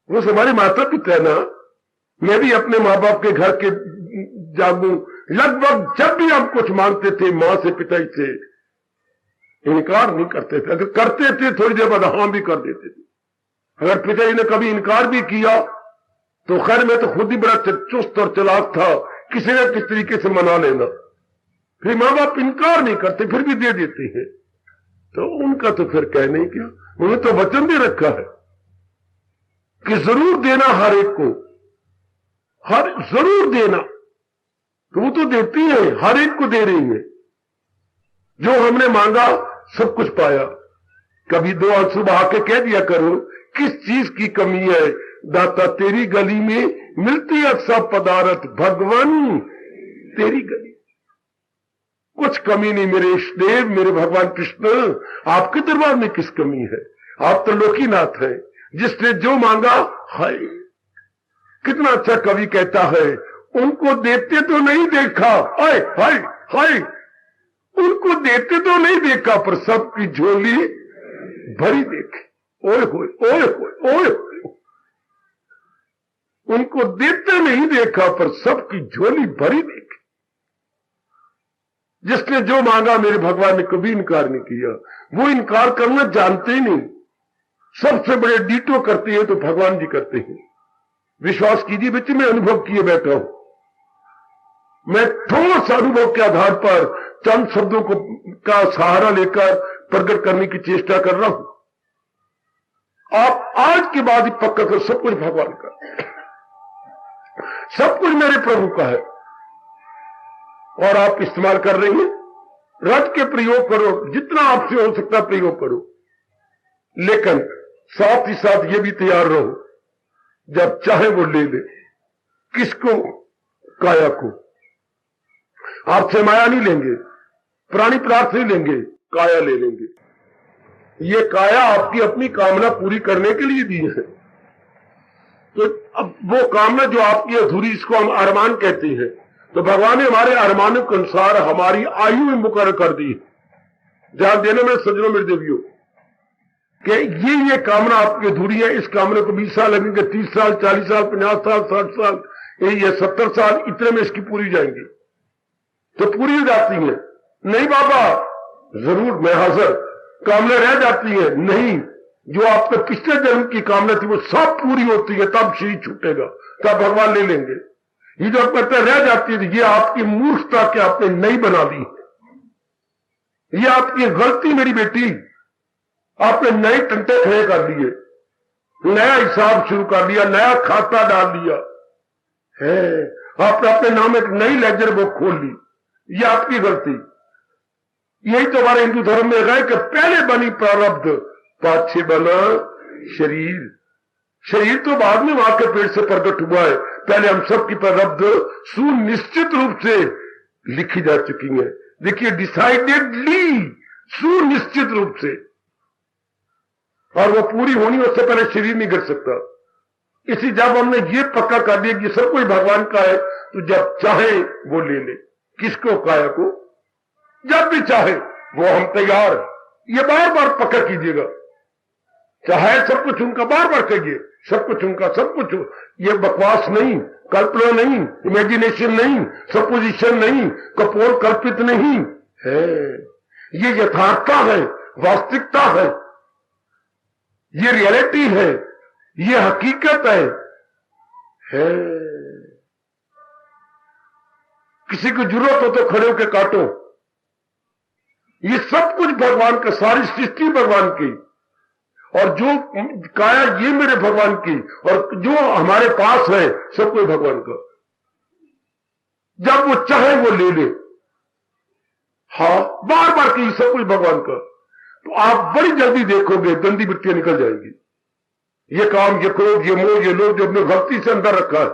वो हमारे माता पिता है ना। मैं भी अपने माँ बाप के घर के जागू, लगभग जब भी हम कुछ मांगते थे मां से, पिता से, इनकार नहीं करते थे। अगर करते थे थोड़ी देर बाद हां भी कर देते थे। अगर पिताजी ने कभी इनकार भी किया तो खैर मैं तो खुद ही बड़ा चुस्त और चालाक था, किसी न किसी तरीके से मना लेना। फिर माँ बाप इनकार नहीं करते, फिर भी दे देते हैं, तो उनका तो फिर कहने ही क्या। उन्हें तो वचन दे रखा है कि जरूर देना हर एक को, हर जरूर देना। तो वो तो देती है, हर एक को दे रही है। जो हमने मांगा सब कुछ पाया। कभी 2 आंसू बहा के कह दिया करो, किस चीज की कमी है दाता तेरी गली में मिलती है सब पदार्थ, भगवान तेरी गली कुछ कमी नहीं। मेरे इष्टदेव, मेरे भगवान कृष्ण, आपके दरबार में किस कमी है? आप तो लोकीनाथ है, जिसने जो मांगा है। कितना अच्छा कवि कहता है, उनको देते तो नहीं देखा, हाय हाय हाय, उनको देते तो नहीं देखा पर सबकी झोली भरी देखी। ओए होए ओए होए ओए होए, उनको देते नहीं देखा पर सबकी झोली भरी देखी। जिसने जो मांगा मेरे भगवान ने कभी इनकार नहीं किया। वो इनकार करना जानते ही नहीं। सबसे बड़े डीटो करते हैं तो भगवान जी करते हैं। विश्वास कीजिए बच्चे, मैं अनुभव किए बैठा हूं। मैं ठोस अनुभव के आधार पर चंद शब्दों को का सहारा लेकर प्रकट करने की चेष्टा कर रहा हूं। आप आज के बाद ही पक्का कर, सब कुछ भगवान का, सब कुछ मेरे प्रभु का है और आप इस्तेमाल कर रही हैं। रट के प्रयोग करो, जितना आपसे हो सकता प्रयोग करो, लेकिन साथ ही साथ ये भी तैयार रहो जब चाहे वो ले ले। किसको? काया को। आपसे माया नहीं लेंगे, प्राणी पदार्थ नहीं लेंगे, काया ले लेंगे। ये काया आपकी अपनी कामना पूरी करने के लिए दी है। तो अब वो कामना जो आपकी अधूरी, इसको हम अरमान कहते हैं, तो भगवान ने हमारे अरमानों के अनुसार हमारी आयु में मुकर्रर कर दी। ध्यान देने में सज्जनों मेरे देवियों कि ये कामना आपकी अधूरी है, इस कामने को 20 साल लगेंगे, 30 साल, 40 साल, 50 साल, 60 साल, ये 70 साल, इतने में इसकी पूरी जाएंगी, तो पूरी हो जाती है। नहीं बाबा, जरूर मैं हाजिर, कामना रह जाती है। नहीं, जो आपके पिछले जन्म की कामना थी वो सब पूरी होती है, तब शरीर छूटेगा, तब भगवान ले लेंगे। ये जो कहते रह जाती है, ये आपकी मूर्खता के आपने नहीं बना दी, ये आपकी गलती मेरी बेटी, आपने नए टंटे खड़े कर लिए, नया हिसाब शुरू कर लिया, नया खाता डाल लिया है, आपने अपने नाम एक नई लेजर बुक खोल ली, ये आपकी गलती। यही तो हमारे हिंदू धर्म में है कि पहले बनी प्रारब्ध, पाछे बना शरीर। शरीर तो बाद में वहां के पेट से प्रकट हुआ है, पहले हम सब की प्रारब्ध सुनिश्चित रूप से लिखी जा चुकी है। देखिए, डिसाइडेडली, सुनिश्चित रूप से, और वो पूरी होनी, उससे पहले शरीर नहीं गिर सकता। इसी जब हमने ये पक्का कर दिया कि सब कोई भगवान का है, तो जब चाहे वो ले ले। किसको? काया को। जब भी चाहे वो हम तैयार। ये बार बार पक्का कीजिएगा, चाहे सब कुछ उनका, बार बार कहिए सब कुछ उनका, सब कुछ। ये बकवास नहीं, कल्पना नहीं, इमेजिनेशन नहीं, सपोजिशन नहीं, कपोल कल्पित नहीं है, ये यथार्थता है, वास्तविकता है, ये रियलिटी है, ये हकीकत है। किसी को जरूरत हो तो खड़े होकर काटो। ये सब कुछ भगवान का, सारी सृष्टि भगवान की, और जो काया ये मेरे भगवान की, और जो हमारे पास है सब कोई भगवान का। जब वो चाहे वो ले ले। हाँ, बार बार कही सब कुछ भगवान का, तो आप बड़ी जल्दी देखोगे गंदी मिट्टियां निकल जाएंगी। ये काम, ये क्रोध, ये मोह, ये लोभ जो अपने गलती से अंदर रखा है,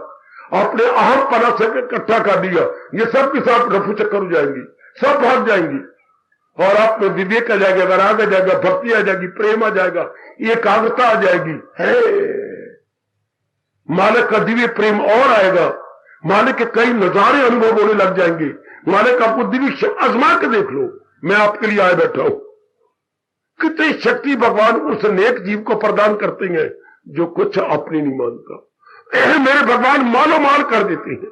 अपने अहम पना से इकट्ठा कर दिया, ये सब के साथ रफू चक्कर हो जाएंगी, सब भाग जाएंगी, और आप में विवेक आ जाएगा, वैराग आ जाएगा, भक्ति आ जाएगी, प्रेम आ जाएगा, एकाग्रता आ जाएगी है। मालिक का दिव्य प्रेम और आएगा, मालिक के कई नजारे अनुभव होने लग जाएंगे। मालिक आपको दिव्य आजमा के देख लो, मैं आपके लिए आए बैठा हूं। कितनी शक्ति भगवान उस नेक जीव को प्रदान करते हैं जो कुछ अपनी नहीं मानता। मेरे भगवान मालो माल कर देते हैं,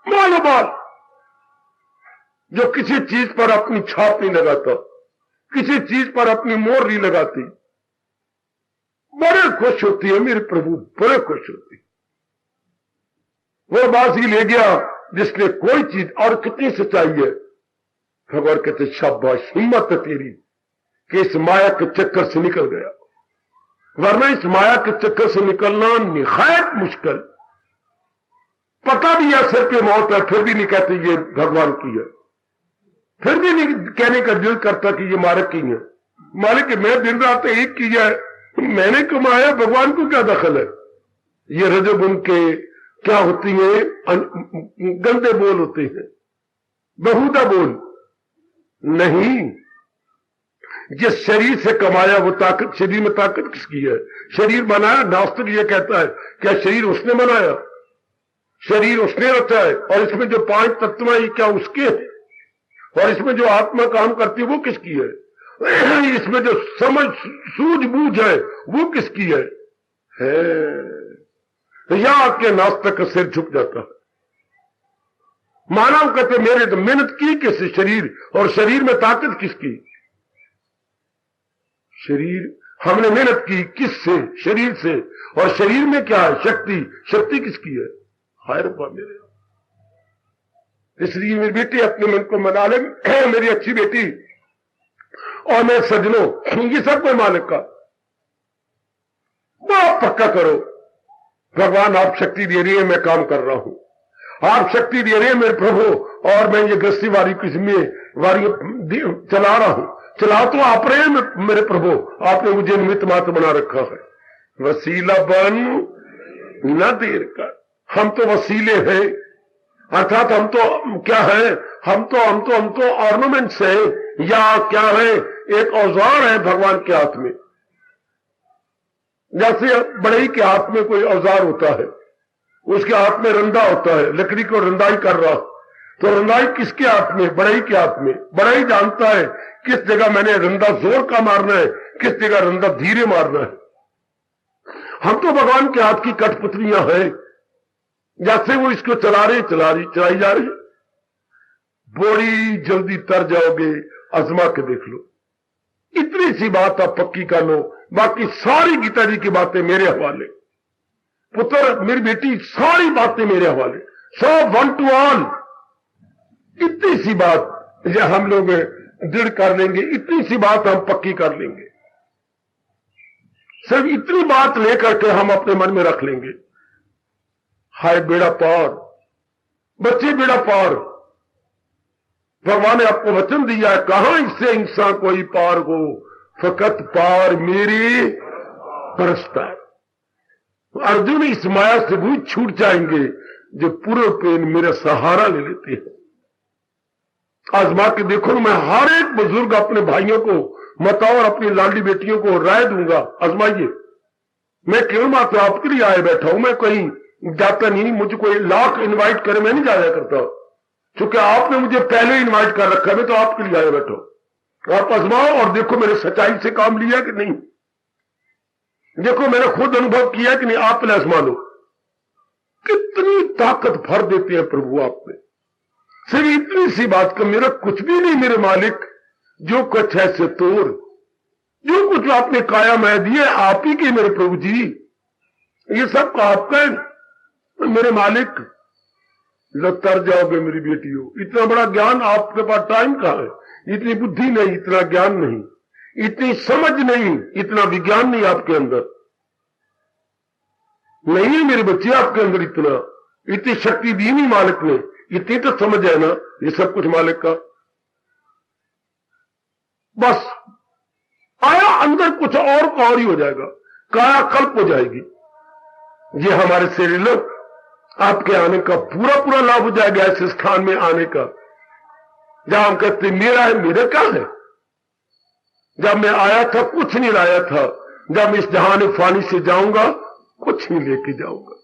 मालो माल, जो किसी चीज पर अपनी छाप नहीं लगाता, किसी चीज पर अपनी मोहर नहीं लगाती। बड़े खुश होती है मेरे प्रभु, बड़े खुश होती। वो बासी ले गया जिसने कोई चीज, और कितनी सच्चाई है। भगवान कहते शाबाश, हिम्मत है तेरी कि इस माया के चक्कर से निकल गया, वरना इस माया के चक्कर से निकलना निहायत मुश्किल। पता भी है सिर पे मौत है, फिर भी नहीं कहते ये भगवान की है, फिर भी नहीं कहने का दिल करता कि ये मालिक की है। मालिक मैं दिन रात एक किया है, मैंने कमाया, भगवान को क्या दखल है। ये रजोगुण के क्या होती है, गंदे बोल होते हैं, बहुधा बोल नहीं। जिस शरीर से कमाया वो ताकत, शरीर में ताकत किसकी है? शरीर बनाया, नास्तिक ये कहता है क्या शरीर उसने बनाया? शरीर उसने रचा है, और इसमें जो 5 तत्व है क्या उसके है? और इसमें जो आत्मा काम करती है वो किसकी है? इसमें जो समझ सूझबूझ है वो किसकी है? तो यहां आके नास्तिक का सिर झुक जाता है। मानव कहते मेरे तो मेहनत की किससे? शरीर, और शरीर में ताकत किसकी? शरीर, हमने मेहनत की किससे? शरीर से, और शरीर में क्या है? शक्ति, शक्ति किसकी है? हाय रब्बा मेरे। इसलिए मेरी बेटी अपने मन को मना ले, मेरी अच्छी बेटी, और मैं सजनों, ये सब कोई मालिक का। बहुत पक्का करो, भगवान आप शक्ति दे रही है, मैं काम कर रहा हूं, आप शक्ति दे रहे हैं मेरे प्रभु, और मैं ये गृहस्थी वारी की वारी चला रहा हूं। चला तो आप रहे हैं मेरे प्रभु, आपने मुझे निमित्त मात्र बना रखा है। वसीला बन न देर कर, हम तो वसीले हैं, अर्थात हम तो क्या है, हम तो ऑर्नामेंट्स है, या क्या है, एक औजार है भगवान के हाथ में। जैसे बढ़ई के हाथ में कोई औजार होता है, उसके हाथ में रंदा होता है, लकड़ी को रंदाई कर रहा, तो रंदाई किसके हाथ में? बढ़ई के हाथ में। बढ़ई जानता है किस जगह मैंने रंदा जोर का मारना है, किस जगह रंदा धीरे मारना है। हम तो भगवान के हाथ की कठपुतलियां हैं, जैसे वो इसको चलाई जा रही, बड़ी जल्दी तर जाओगे, आजमा के देख लो। इतनी सी बात आप पक्की कर लो, बाकी सारी गीता जी की बातें मेरे हवाले। पुत्र, मेरी बेटी, सारी बातें मेरे हवाले, सब 1 to all। इतनी सी बात ये हम लोग दृढ़ कर लेंगे, इतनी सी बात हम पक्की कर लेंगे। सिर्फ इतनी बात लेकर के हम अपने मन में रख लेंगे, हाय बेड़ा पार, बच्चे बेड़ा पार। भगवान ने आपको वचन दिया है, कहां इससे इंसान कोई पार हो, फकत पार मेरी परस्पर। अर्जुन इस माया से भी छूट जाएंगे जो पूरे पेन मेरा सहारा ले लेते हैं। आजमा के देखो, मैं हर एक बुजुर्ग अपने भाइयों को मता और अपनी लाडली बेटियों को राय दूंगा, आजमाइए। मैं केवल मात्र आपके लिए आए बैठा हूं, मैं कहीं जाता नहीं, मुझे कोई लाख इनवाइट करे मैं नहीं जाया करता, क्योंकि आपने मुझे पहले इनवाइट कर रखा है, मैं तो आपके लिए आया बैठा हूं। आप आजमाओ और देखो मैंने सच्चाई से काम लिया कि नहीं, देखो मैंने खुद अनुभव किया कि नहीं, आप आजमा लो। कितनी ताकत भर देते हैं प्रभु आप में। सिर्फ इतनी सी बात का, मेरा कुछ भी नहीं मेरे मालिक, जो कुछ है से तोड़, जो कुछ आपने काया मैं दिए आप ही के मेरे प्रभु जी, ये सब आपका है मेरे मालिक। तर जाओगे मेरी बेटियों, इतना बड़ा ज्ञान आपके पास टाइम कहां है, इतनी बुद्धि नहीं, इतना ज्ञान नहीं, इतनी समझ नहीं, इतना विज्ञान नहीं आपके अंदर नहीं है मेरे बच्चे, आपके अंदर इतनी शक्ति दी नहीं मालिक ने, इतनी तो समझ है ना, ये सब कुछ मालिक का। बस आया अंदर कुछ और का और ही हो जाएगा, काया कल्प हो जाएगी। ये हमारे शरीर लोग आपके आने का पूरा लाभ हो जाएगा, ऐसे स्थान में आने का जहां हम कहते मेरा है, मेरा क्या है। जब मैं आया था कुछ नहीं लाया था, जब इस जहान फानी से जाऊंगा कुछ नहीं लेके जाऊंगा,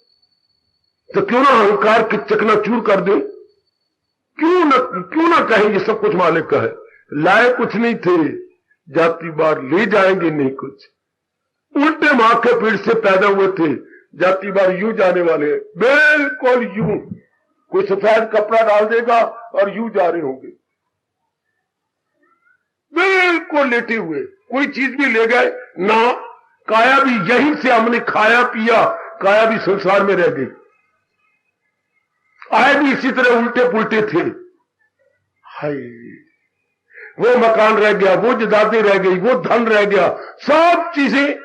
तो क्यों ना अहंकार की चकनाचूर कर दे, क्यों ना कहें ये सब कुछ मालिक का है। लाए कुछ नहीं थे, जाती बार ले जाएंगे नहीं कुछ, उल्टे मां के पीठ से पैदा हुए थे, जाती बार यूं जाने वाले हैं, बिल्कुल यूं। कोई सफेद कपड़ा डाल देगा और यूं जा रहे होंगे, बिल्कुल लेटे हुए, कोई चीज भी ले गए ना, काया भी यहीं से हमने खाया पिया, काया भी संसार में रह गई, आए भी इसी तरह उल्टे पुल्टे थे। हाय, वो मकान रह गया, वो जायदादें रह गई, वो धन रह गया, सब चीजें।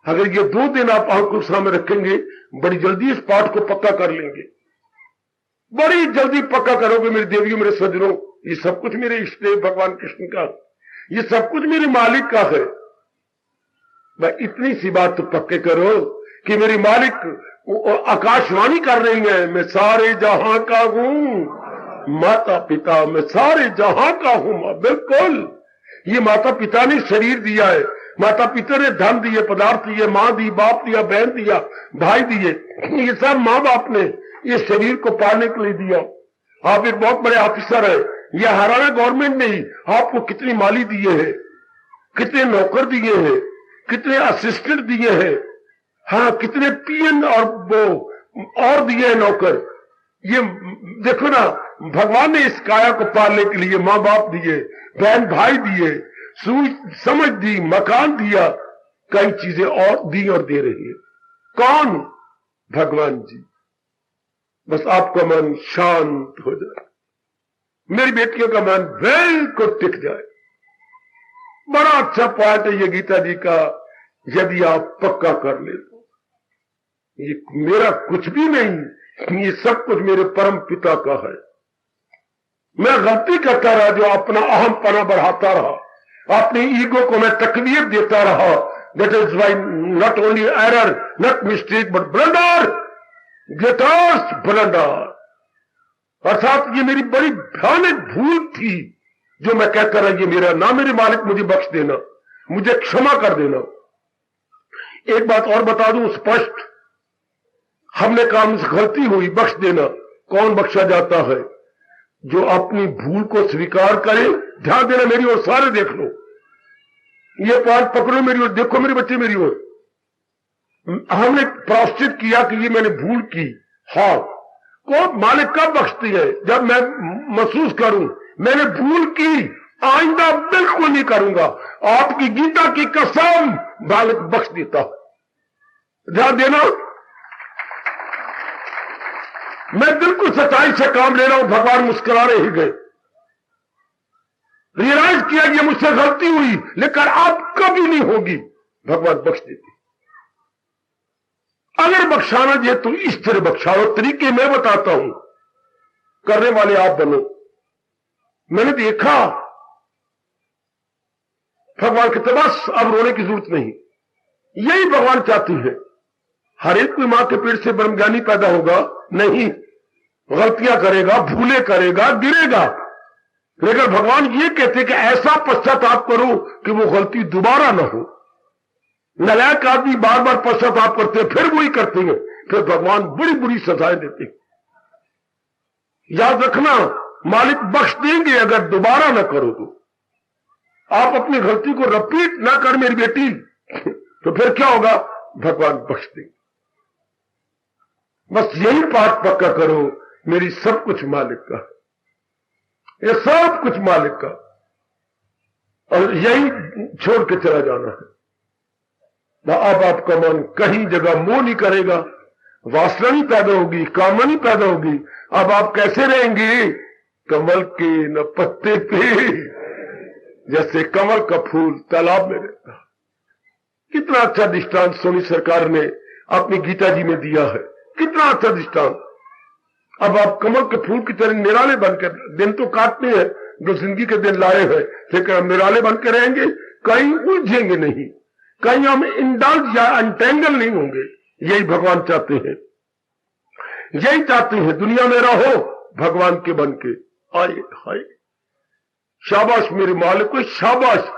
अगर ये 2 दिन आप आंखों सामने रखेंगे, बड़ी जल्दी इस पाठ को पक्का कर लेंगे, बड़ी जल्दी पक्का करोगे मेरी देवियों, मेरे सज्जनों, ये सब कुछ मेरे इष्ट देव भगवान कृष्ण का, ये सब कुछ मेरे मालिक का है। मैं इतनी सी बात तो पक्के करो कि मेरी मालिक आकाशवाणी कर रही है, मैं सारे जहां का हूं माता पिता, मैं सारे जहां का हूं। बिल्कुल, ये माता पिता ने शरीर दिया है, माता पिता ने धन दिए, पदार्थ दिए, मां दी, बाप दिया, बहन दिया, भाई दिए, ये सब मां बाप ने इस शरीर को पालने के लिए दिया। आप एक बहुत बड़े ऑफिसर है, यह हरियाणा गवर्नमेंट ने ही आपको कितनी माली दिए हैं, कितने नौकर दिए हैं, कितने असिस्टेंट दिए हैं, हाँ कितने पीएन और वो और दिए हैं नौकर। ये देखो ना, भगवान ने इस काया को पालने के लिए मां बाप दिए, बहन भाई दिए, समझ दी, मकान दिया, कई चीजें और दी और दे रही है। कौन? भगवान जी। बस आपका मन शांत हो जाए, मेरी बेटियों का मन बिल्कुल टिक जाए। बड़ा अच्छा पाठ है ये गीता जी का, यदि आप पक्का कर ले तो। ये मेरा कुछ भी नहीं, ये सब कुछ मेरे परम पिता का है। मैं गलती करता रहा, जो अपना अहम पना बढ़ाता रहा, अपनी ईगो को मैं तकलीफ देता रहा। That is why not only error, not mistake, but blunder, greatest blunder. अर्थात ये मेरी बड़ी भयानक भूल थी जो मैं कहता रहा, ये मेरा ना, मेरे मालिक मुझे बख्श देना, मुझे क्षमा कर देना। एक बात और बता दूं स्पष्ट, हमने काम से गलती हुई, बख्श देना। कौन बख्शा जाता है? जो अपनी भूल को स्वीकार करे। ध्यान देना मेरी ओर, सारे देख लो, ये पाठ पकड़ो मेरी ओर, देखो मेरे बच्चे मेरी ओर। हमने प्रायश्चित किया कि ये मैंने भूल की। हाँ, को मालिक कब बख्शती है? जब मैं महसूस करूं मैंने भूल की, आइंदा बिल्कुल नहीं करूंगा। आपकी गीता की कसम, मालिक बख्श देता है। ध्यान देना, मैं बिल्कुल सच्चाई से काम ले रहा हूं। भगवान मुस्कुरा रहे ही गए, रियलाइज किया कि मुझसे गलती हुई, लेकिन अब कभी नहीं होगी। भगवान बख्श देती। अगर बख्शाना ये तो इस तरह बख्शाओ, तरीके मैं बताता हूं, करने वाले आप बनो। मैंने देखा भगवान के बस अब रोने की जरूरत नहीं। यही भगवान चाहती है। हर एक कोई मां के पेट से ब्रह्मज्ञानी पैदा होगा नहीं, गलतियां करेगा, भूले करेगा, गिरेगा, लेकिन भगवान ये कहते कि ऐसा पश्चाताप करो कि वो गलती दोबारा ना हो। नालायक आदमी बार बार पश्चाताप करते हैं, फिर वही करते हैं, फिर भगवान बड़ी बुरी सजाएं देते हैं। याद रखना, मालिक बख्श देंगे अगर दोबारा ना करो तो। आप अपनी गलती को रिपीट ना कर मेरी बेटी, तो फिर क्या होगा? भगवान बख्श देंगे। बस यही पाठ पक्का करो, मेरी सब कुछ मालिक का, ये सब कुछ मालिक का, और यही छोड़ के चला जाना है। अब आपका मन कहीं जगह मोह नहीं करेगा, वासना नहीं पैदा होगी, कामना नहीं पैदा होगी। अब आप कैसे रहेंगे? कमल के न पत्ते पे, जैसे कमल का फूल तालाब में रहता। कितना अच्छा दृष्टांत सोनी सरकार ने अपनी गीता जी में दिया है, कितना अच्छा दृष्टांत। अब आप कमल के फूल की तरह निराले बनकर, दिन तो काटने हैं जो जिंदगी के दिन लाए हैं, लेकिन हम निराले बनकर रहेंगे, कहीं उलझेंगे नहीं, कहीं हम इंडल्ज या अनटेंगल नहीं होंगे। यही भगवान चाहते हैं, यही चाहते हैं। दुनिया में रहो भगवान के बन के। आए हाय, शाबाश मेरे मालिक को, शाबाश।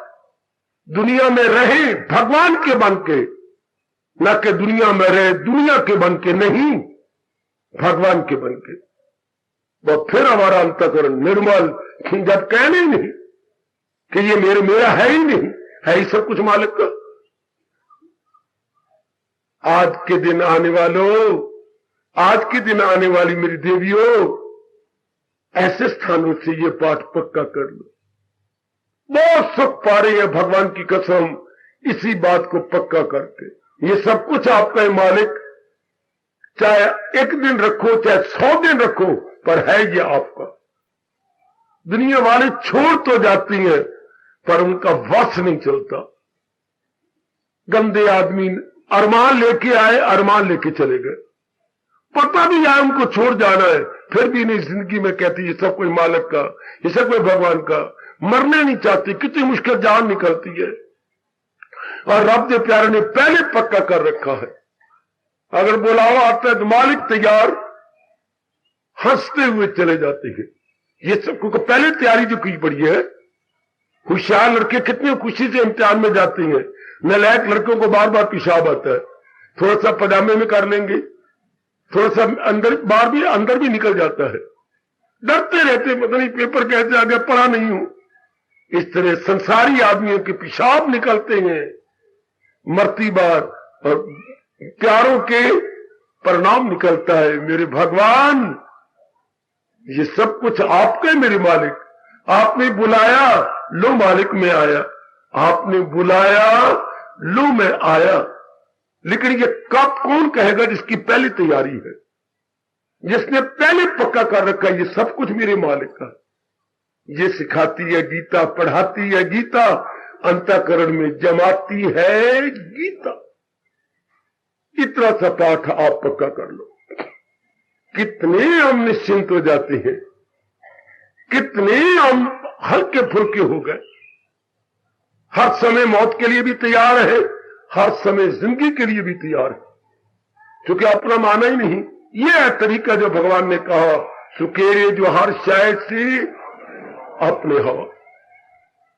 दुनिया में रहे भगवान के बन के, न कि दुनिया में रहे दुनिया के बन के, नहीं, भगवान के बन के। वो फिर हमारा अंतःकरण निर्मल, जब कहने ही नहीं कि ये मेरा है ही नहीं, है ही सब कुछ मालिक का। आज के दिन आने वालों, आज के दिन आने वाली मेरी देवियों, ऐसे स्थानों से ये पाठ पक्का कर लो, बहुत सुख पा रही है भगवान की कसम इसी बात को पक्का करके। ये सब कुछ आपका है मालिक, चाहे एक दिन रखो चाहे 100 दिन रखो, पर है ये आपका। दुनिया वाले छोड़ तो जाती हैं, पर उनका वश नहीं चलता। गंदे आदमी अरमान लेके आए, अरमान लेके चले गए, पता भी आया उनको छोड़ जाना है, फिर भी नहीं जिंदगी में कहती ये सब कोई मालिक का, ये सब कोई भगवान का। मरने नहीं चाहती, कितनी मुश्किल जान निकलती है, और रब के प्यारे ने पहले पक्का कर रखा है। अगर बुलावा आता है तो मालिक तैयार, हंसते हुए चले जाते हैं। ये सब को पहले तैयारी जो की पड़ी है। होशियार लड़के कितनी खुशी से इम्तिहान में जाते हैं, नालायक लड़कों को बार बार पेशाब आता है, थोड़ा सा पजामे में कर लेंगे, थोड़ा सा अंदर बाहर भी अंदर भी निकल जाता है, डरते रहते, पता नहीं पेपर कैसे आ गया, पढ़ा नहीं हूं। इस तरह संसारी आदमियों के पेशाब निकलते हैं मरती बार, और प्यारों के परिणाम निकलता है। मेरे भगवान, ये सब कुछ आपका मेरे मालिक। आपने बुलाया, लो मालिक में आया, आपने बुलाया, लो मैं आया। लेकिन ये कब कौन कहेगा जिसकी पहली तैयारी है, जिसने पहले पक्का कर रखा है ये सब कुछ मेरे मालिक का। ये सिखाती है गीता, पढ़ाती है गीता, अंतःकरण में जमाती है गीता। इतना सा पाठ आप पक्का कर लो, कितने हम निश्चिंत हो जाते हैं, कितने हम हल्के फुल्के हो गए। हर समय मौत के लिए भी तैयार है, हर समय जिंदगी के लिए भी तैयार है, क्योंकि अपना माना ही नहीं। यह है तरीका जो भगवान ने कहा सुकेरे जो हर शायद से अपने हवा,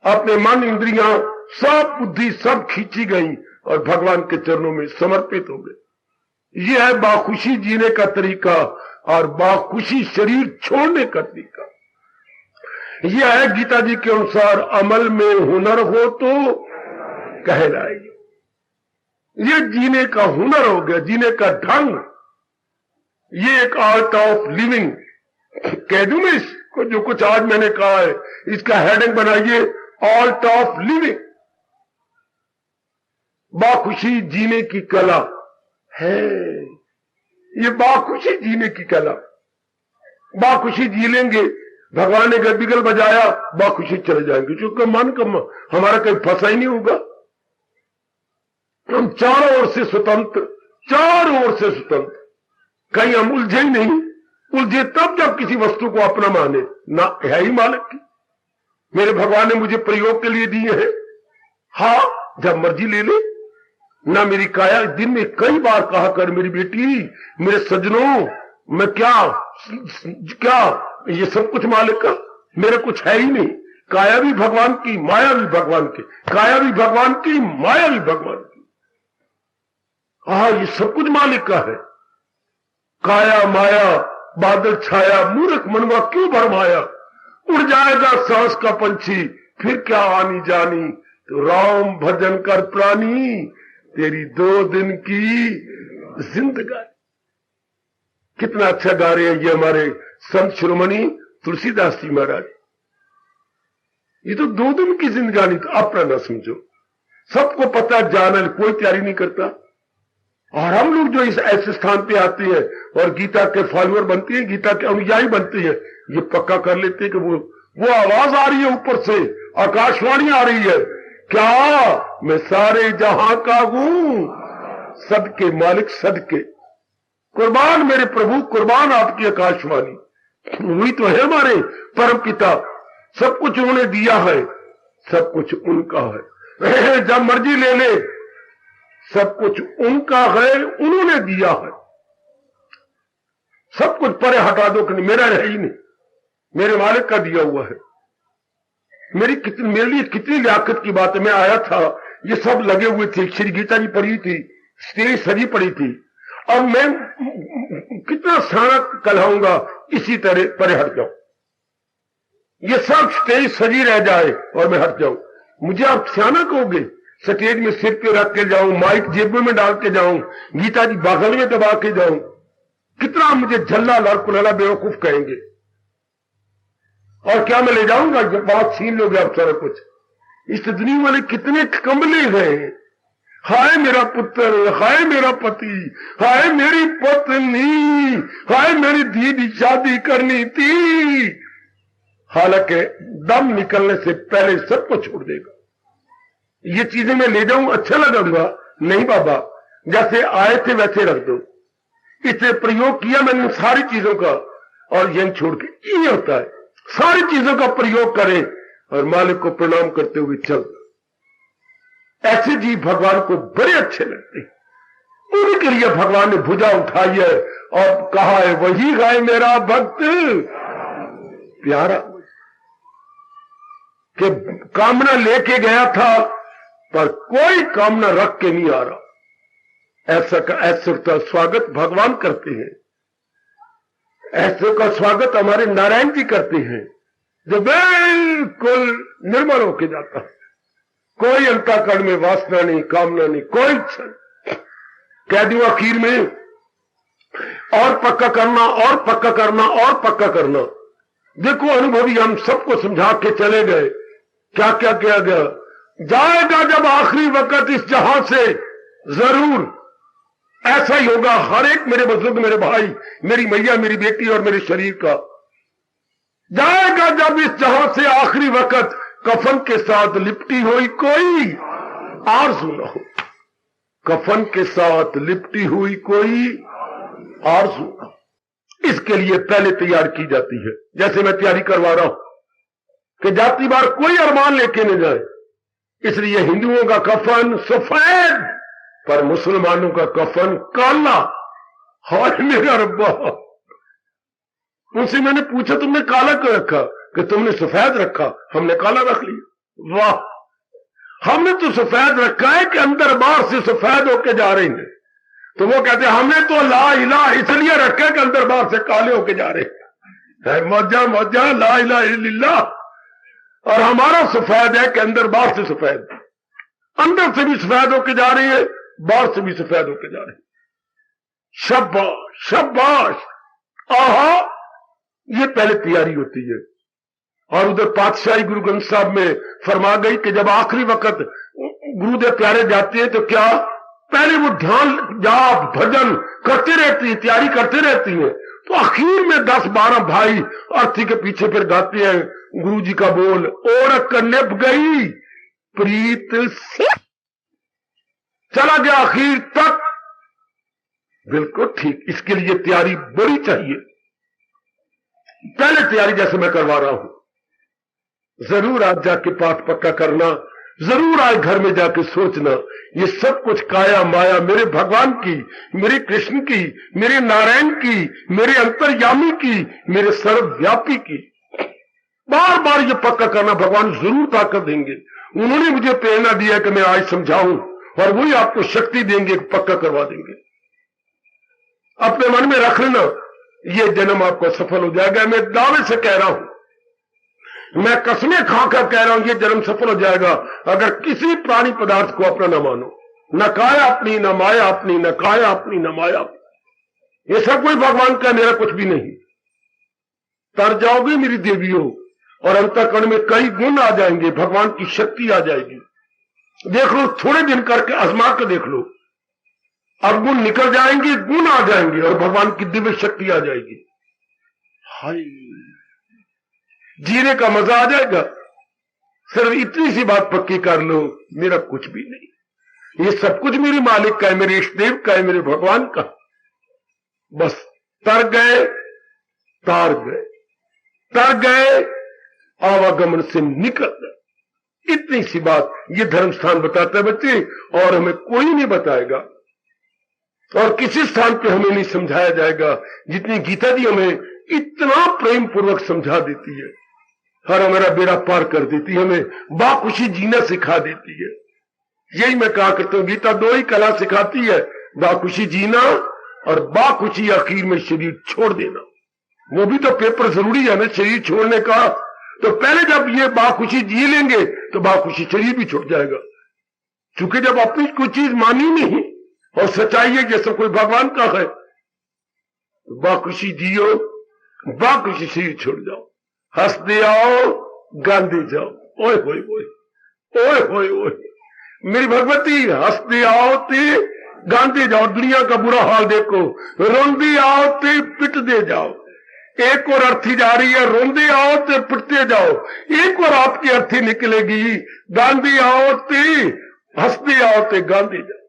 अपने मन इंद्रियां सब बुद्धि सब खींची गई और भगवान के चरणों में समर्पित हो गए। यह है बाखुशी जीने का तरीका और बाखुशी शरीर छोड़ने का तरीका। यह है गीता जी के अनुसार अमल में हुनर हो तो कहलाए। ये जीने का हुनर हो गया, जीने का ढंग। ये एक आर्ट ऑफ लिविंग कह दूं मैं इसको, जो कुछ आज मैंने कहा है इसका हेडिंग बनाइए, आर्ट ऑफ लिविंग। बाखुशी जीने की कला है, ये बाखुशी जीने की कला। बाखुशी जी लेंगे, भगवान ने गद्दिगल बजाया, बाखुशी चले जाएंगे, क्योंकि मन का हमारा कहीं फंसा ही नहीं होगा। हम चारों ओर से स्वतंत्र, चारों ओर से स्वतंत्र, कहीं हम उलझे ही नहीं। उलझे तब जब किसी वस्तु को अपना माने, ना है ही मालिक की। मेरे भगवान ने मुझे प्रयोग के लिए दिए हैं, हाँ जब मर्जी ले ले। ना मेरी काया, दिन में कई बार कहा कर मेरी बेटी, मेरे सज्जनों, मैं क्या ये सब कुछ मालिक का, मेरा कुछ है ही नहीं। काया भी भगवान की, माया भी भगवान की, काया भी भगवान की, माया भी भगवान की। ये सब कुछ मालिक का है। काया माया बादल छाया, मूर्ख मनवा क्यों भरमाया। उड़ जाएगा सांस का पंछी, फिर क्या आनी जानी। तो राम भजन कर प्राणी, तेरी 2 दिन की जिंदगानी। कितना अच्छा गा रहे हैं ये हमारे संत शिरोमणि तुलसीदास जी महाराज। ये तो 2 दिन की जिंदगानी, तो अपना ना समझो। सबको पता जाना, कोई तैयारी नहीं करता। और हम लोग जो इस ऐसे स्थान पे आते हैं और गीता के फॉलोअर बनते हैं, गीता के अनुयायी बनते हैं, ये पक्का कर लेते हैं कि वो आवाज आ रही है ऊपर से, आकाशवाणी आ रही है, क्या मैं सारे जहां का हूं, सदके मालिक सदके, कुर्बान मेरे प्रभु, कुर्बान आपकी आकाशवाणी। वही तो है हमारे परम पिता, सब कुछ उन्होंने दिया है, सब कुछ उनका है। जब मर्जी ले ले, सब कुछ उनका है, उन्होंने दिया है। सब कुछ परे हटा दो कि मेरा है ही नहीं, मेरे मालिक का दिया हुआ है। मेरे लिए कितनी लियाकत की बात है। मैं आया था, ये सब लगे हुए थे, श्री गीता जी पढ़ी थी, स्टेज सजी पड़ी थी, और मैं कितना सारा कहलाऊंगा, इसी तरह परे हट जाऊं। ये सब स्टेज सजी रह जाए और मैं हट जाऊं। मुझे आप सियाना कहोगे, स्टेज में सिर पे रख के जाऊं, माइक जेब में डाल के जाऊं, गीता जी बगल में दबा के जाऊं, कितना मुझे झल्ला लड़कुलला बेवकूफ कहेंगे। और क्या मैं ले जाऊंगा, ये बात छीन लोगे आप सारा कुछ। इस दुनिया वाले कितने कमले हैं। हाय मेरा पुत्र, हाय मेरा पति, हाय मेरी पत्नी, हाय मेरी दीदी शादी करनी थी। हालांकि दम निकलने से पहले सबको छोड़ देगा। ये चीजें मैं ले जाऊं, अच्छा लगाऊंगा? नहीं बाबा, जैसे आए थे वैसे रख दो। इससे प्रयोग किया मैंने सारी चीजों का, और यही छोड़ के, ये होता है सारी चीजों का प्रयोग करें और मालिक को प्रणाम करते हुए चल। ऐसे जीव भगवान को बड़े अच्छे लगते हैं। उनके लिए भगवान ने भुजा उठाई है और कहा है, वही है मेरा भक्त प्यारा। कि कामना लेके गया था पर कोई कामना रख के नहीं आ रहा। ऐसा का स्वागत भगवान करते हैं। ऐसे का स्वागत हमारे नारायण जी करते हैं, जो बिल्कुल निर्मल होके जाता है। कोई अंतःकरण में वासना नहीं, कामना नहीं, कोई इच्छा नहीं। कह दूं आखिर में, और पक्का करना, और पक्का करना, और पक्का करना। देखो अनुभवी हम सबको समझा के चले गए, क्या क्या किया गया। जाएगा जब आखिरी वक्त इस जहां से, जरूर ऐसा ही होगा। हर एक मेरे बुजुर्ग, मेरे भाई, मेरी मैया, मेरी बेटी और मेरे शरीर का जाएगा जब इस जहां से आखिरी वक्त, कफन के साथ लिपटी हुई कोई आरज़ू न हो। कफन के साथ लिपटी हुई कोई आरज़ू न हो। इसके लिए पहले तैयार की जाती है। जैसे मैं तैयारी करवा रहा हूं कि जाती बार कोई अरमान लेके न जाए। इसलिए हिंदुओं का कफन सफेद, पर मुसलमानों का कफन काला। हाय मेरा रब्बा, उनसे मैंने पूछा तुमने काला क्यों रखा, कि तुमने सफेद रखा, हमने काला रख लिया। वाह, हमने तो सफेद रखा है कि अंदर बाहर से सफेद होके जा रहे हैं। तो वो कहते हैं हमने तो ला इलाहा इसलिए रखा है कि अंदर बाहर से काले होके जा रहे हैं। मौजा मौजा ला इलाहा इल्लल्लाह। और हमारा सफेद है कि अंदर बाहर से सफेद, अंदर से भी सफेद होके जा रही है, बाहर से भी सफेद होके जा रही है। शाबाश शाबाश, आहा, ये पहले तैयारी होती है। और उधर पातशाही गुरु ग्रंथ साहब में फरमा गई कि जब आखिरी वक्त गुरुदेव प्यारे जाते हैं तो क्या पहले वो ध्यान जाप भजन करते रहती है, तैयारी करते रहती है। तो आखिर में 10-12 भाई अर्थी के पीछे फिर गाते हैं गुरु जी का बोल, ओढ़ निभ गई प्रीत से, चला गया आखिर तक। बिल्कुल ठीक, इसके लिए तैयारी बड़ी चाहिए। पहले तैयारी जैसे मैं करवा रहा हूं, जरूर आज जाके पाठ पक्का करना, जरूर आज घर में जाके सोचना, ये सब कुछ काया माया मेरे भगवान की, मेरे कृष्ण की, मेरे नारायण की, मेरे अंतर्यामी की, मेरे सर्वव्यापी की। बार बार ये पक्का करना, भगवान जरूर ताकत देंगे। उन्होंने मुझे प्रेरणा दिया कि मैं आज समझाऊं, और वही आपको शक्ति देंगे, पक्का करवा देंगे। अपने मन में रख लेना, ये जन्म आपको सफल हो जाएगा। मैं दावे से कह रहा हूं, मैं कसमें खाकर कह रहा हूं, ये जन्म सफल हो जाएगा अगर किसी प्राणी पदार्थ को अपना न मानो। न काया अपनी, न माया अपनी, न काया अपनी, न माया अपनी। ये सब कोई भगवान का, मेरा कुछ भी नहीं। तर जाओगे मेरी देवियों, और अंतःकरण में कई गुण आ जाएंगे, भगवान की शक्ति आ जाएगी। देख लो, थोड़े दिन करके आजमा कर देख लो, अब गुण निकल जाएंगे, गुण आ जाएंगे, और भगवान की दिव्य शक्ति आ जाएगी। हाय, जीने का मजा आ जाएगा। सिर्फ इतनी सी बात पक्की कर लो, मेरा कुछ भी नहीं, ये सब कुछ मेरे मालिक का है, मेरे इष्टदेव का है, मेरे भगवान का। बस तर गए, तार गए, तर गए, आवागमन से निकल गए। इतनी सी बात ये धर्म स्थान बताता है बच्चे, और हमें कोई नहीं बताएगा, और किसी स्थान पे हमें नहीं समझाया जाएगा जितनी गीता जी हमें इतना प्रेम पूर्वक समझा देती है। हर हमारा बेड़ा पार कर देती है, हमें बाखुशी जीना सिखा देती है। यही मैं कहा करता हूं, गीता दो ही कला सिखाती है, बाखुशी जीना और बाखुशी आखिर में शरीर छोड़ देना। वो भी तो पेपर जरूरी है ना शरीर छोड़ने का। तो पहले जब ये बाखुशी जी लेंगे तो बाखुशी शरीर भी छूट जाएगा। चूंकि जब अपनी कोई चीज मानी नहीं और सच्चाई है कि सब कोई भगवान का है, तो बाखुशी जियो, बाखुशी शरीर छोड़ जाओ, हंसते आओ, गांधी जाओ। ओए होए होए, ओए होए होए, मेरी भगवती, हंसते आओ ते गांधी जाओ। दुनिया का बुरा हाल देखो, रोंदे आओ ते पिटते जाओ। एक और अर्थी जा रही है, रोंदे आओ ते पिटते जाओ। एक और आपकी अर्थी निकलेगी, गांधी आओ ते हंसते आओ ते गांधी जाओ।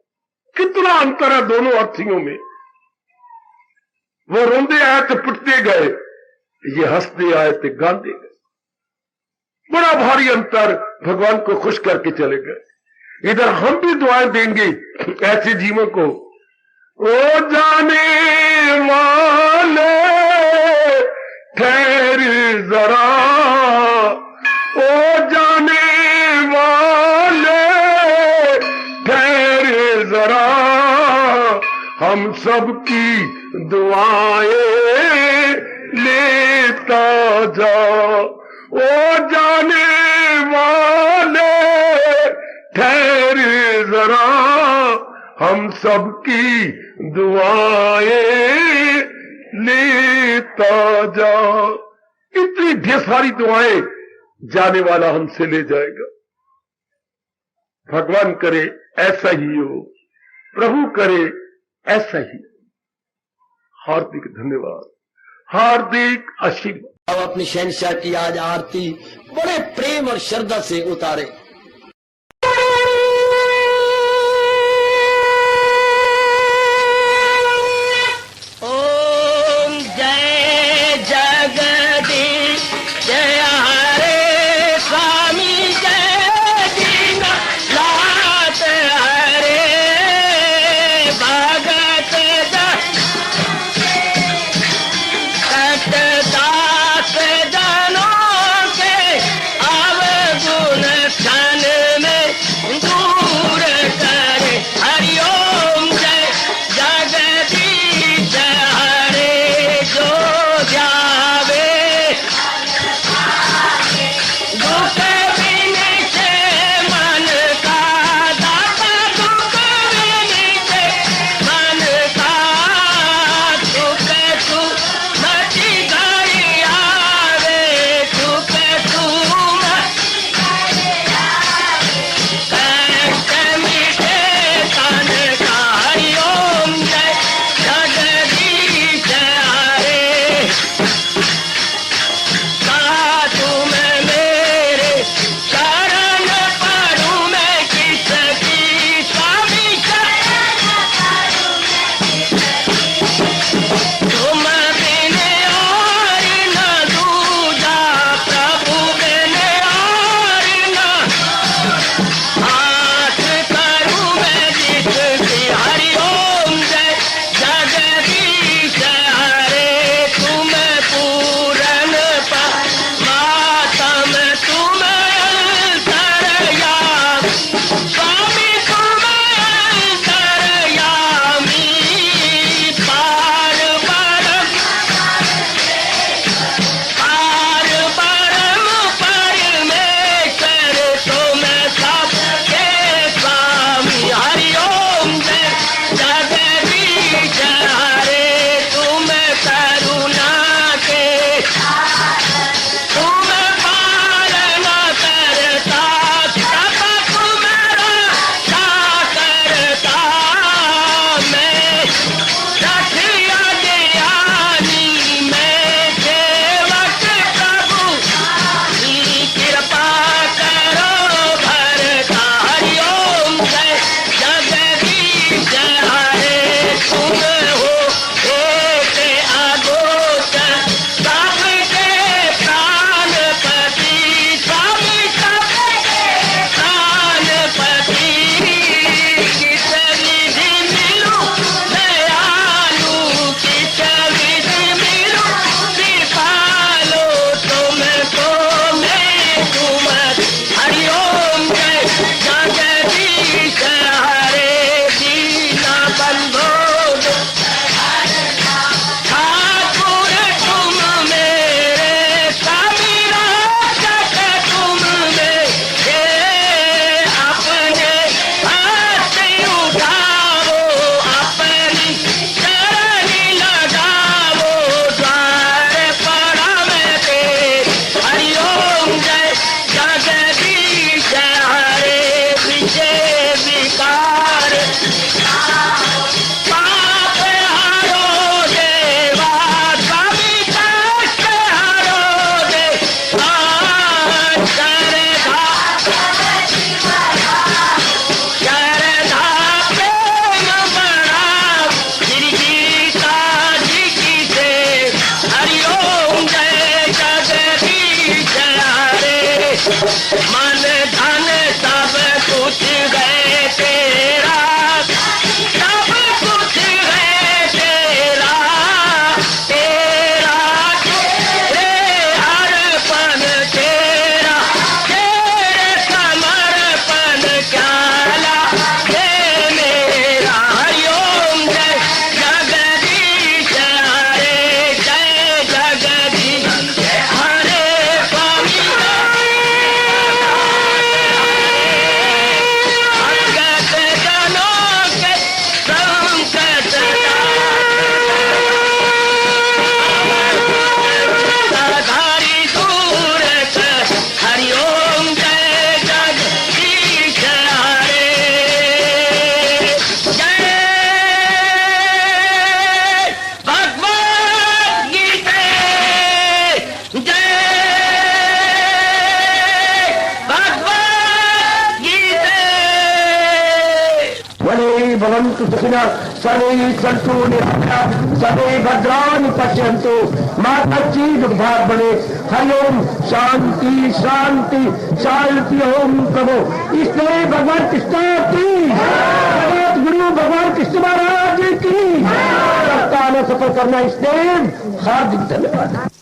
कितना अंतर है दोनों अर्थियों में। वो रोंदे आए तो पिटते गए, ये हंसते आए तो गांधे गए। बड़ा भारी अंतर, भगवान को खुश करके चले गए। इधर हम भी दुआएं देंगे ऐसे जीवों को। ओ जाने वाले ठहर जरा, ओ जाने वाले ठहर जरा, हम सबकी दुआएं लेता जा। ओ जाने वाले ठहर जरा, हम सबकी दुआएं लेता जा। इतनी ढेर सारी दुआएं जाने वाला हमसे ले जाएगा। भगवान करे ऐसा ही हो, प्रभु करे ऐसा ही। हार्दिक धन्यवाद, हार्दिक आशीर्वाद। अब अपनी शहंशाह की आज आरती बड़े प्रेम और श्रद्धा से उतारे। ओम जय जगदीश जय हरे स्वामी जय दीनानाथ हरे भगत सतदा भवन्तु सुखिनः सर्वे सन्तु निरामयाः सर्वे भद्राणि पश्यन्तु मा कश्चित् दुर्भाग् भवेत्। हरि ओम शांति शांति शांति। ओम प्रभु इसलिए भगवान कृष्ण की जगत गुरु भगवान कृष्ण महाराज की सप्ताह में सफल करना इसलिए हार्दिक धन्यवाद।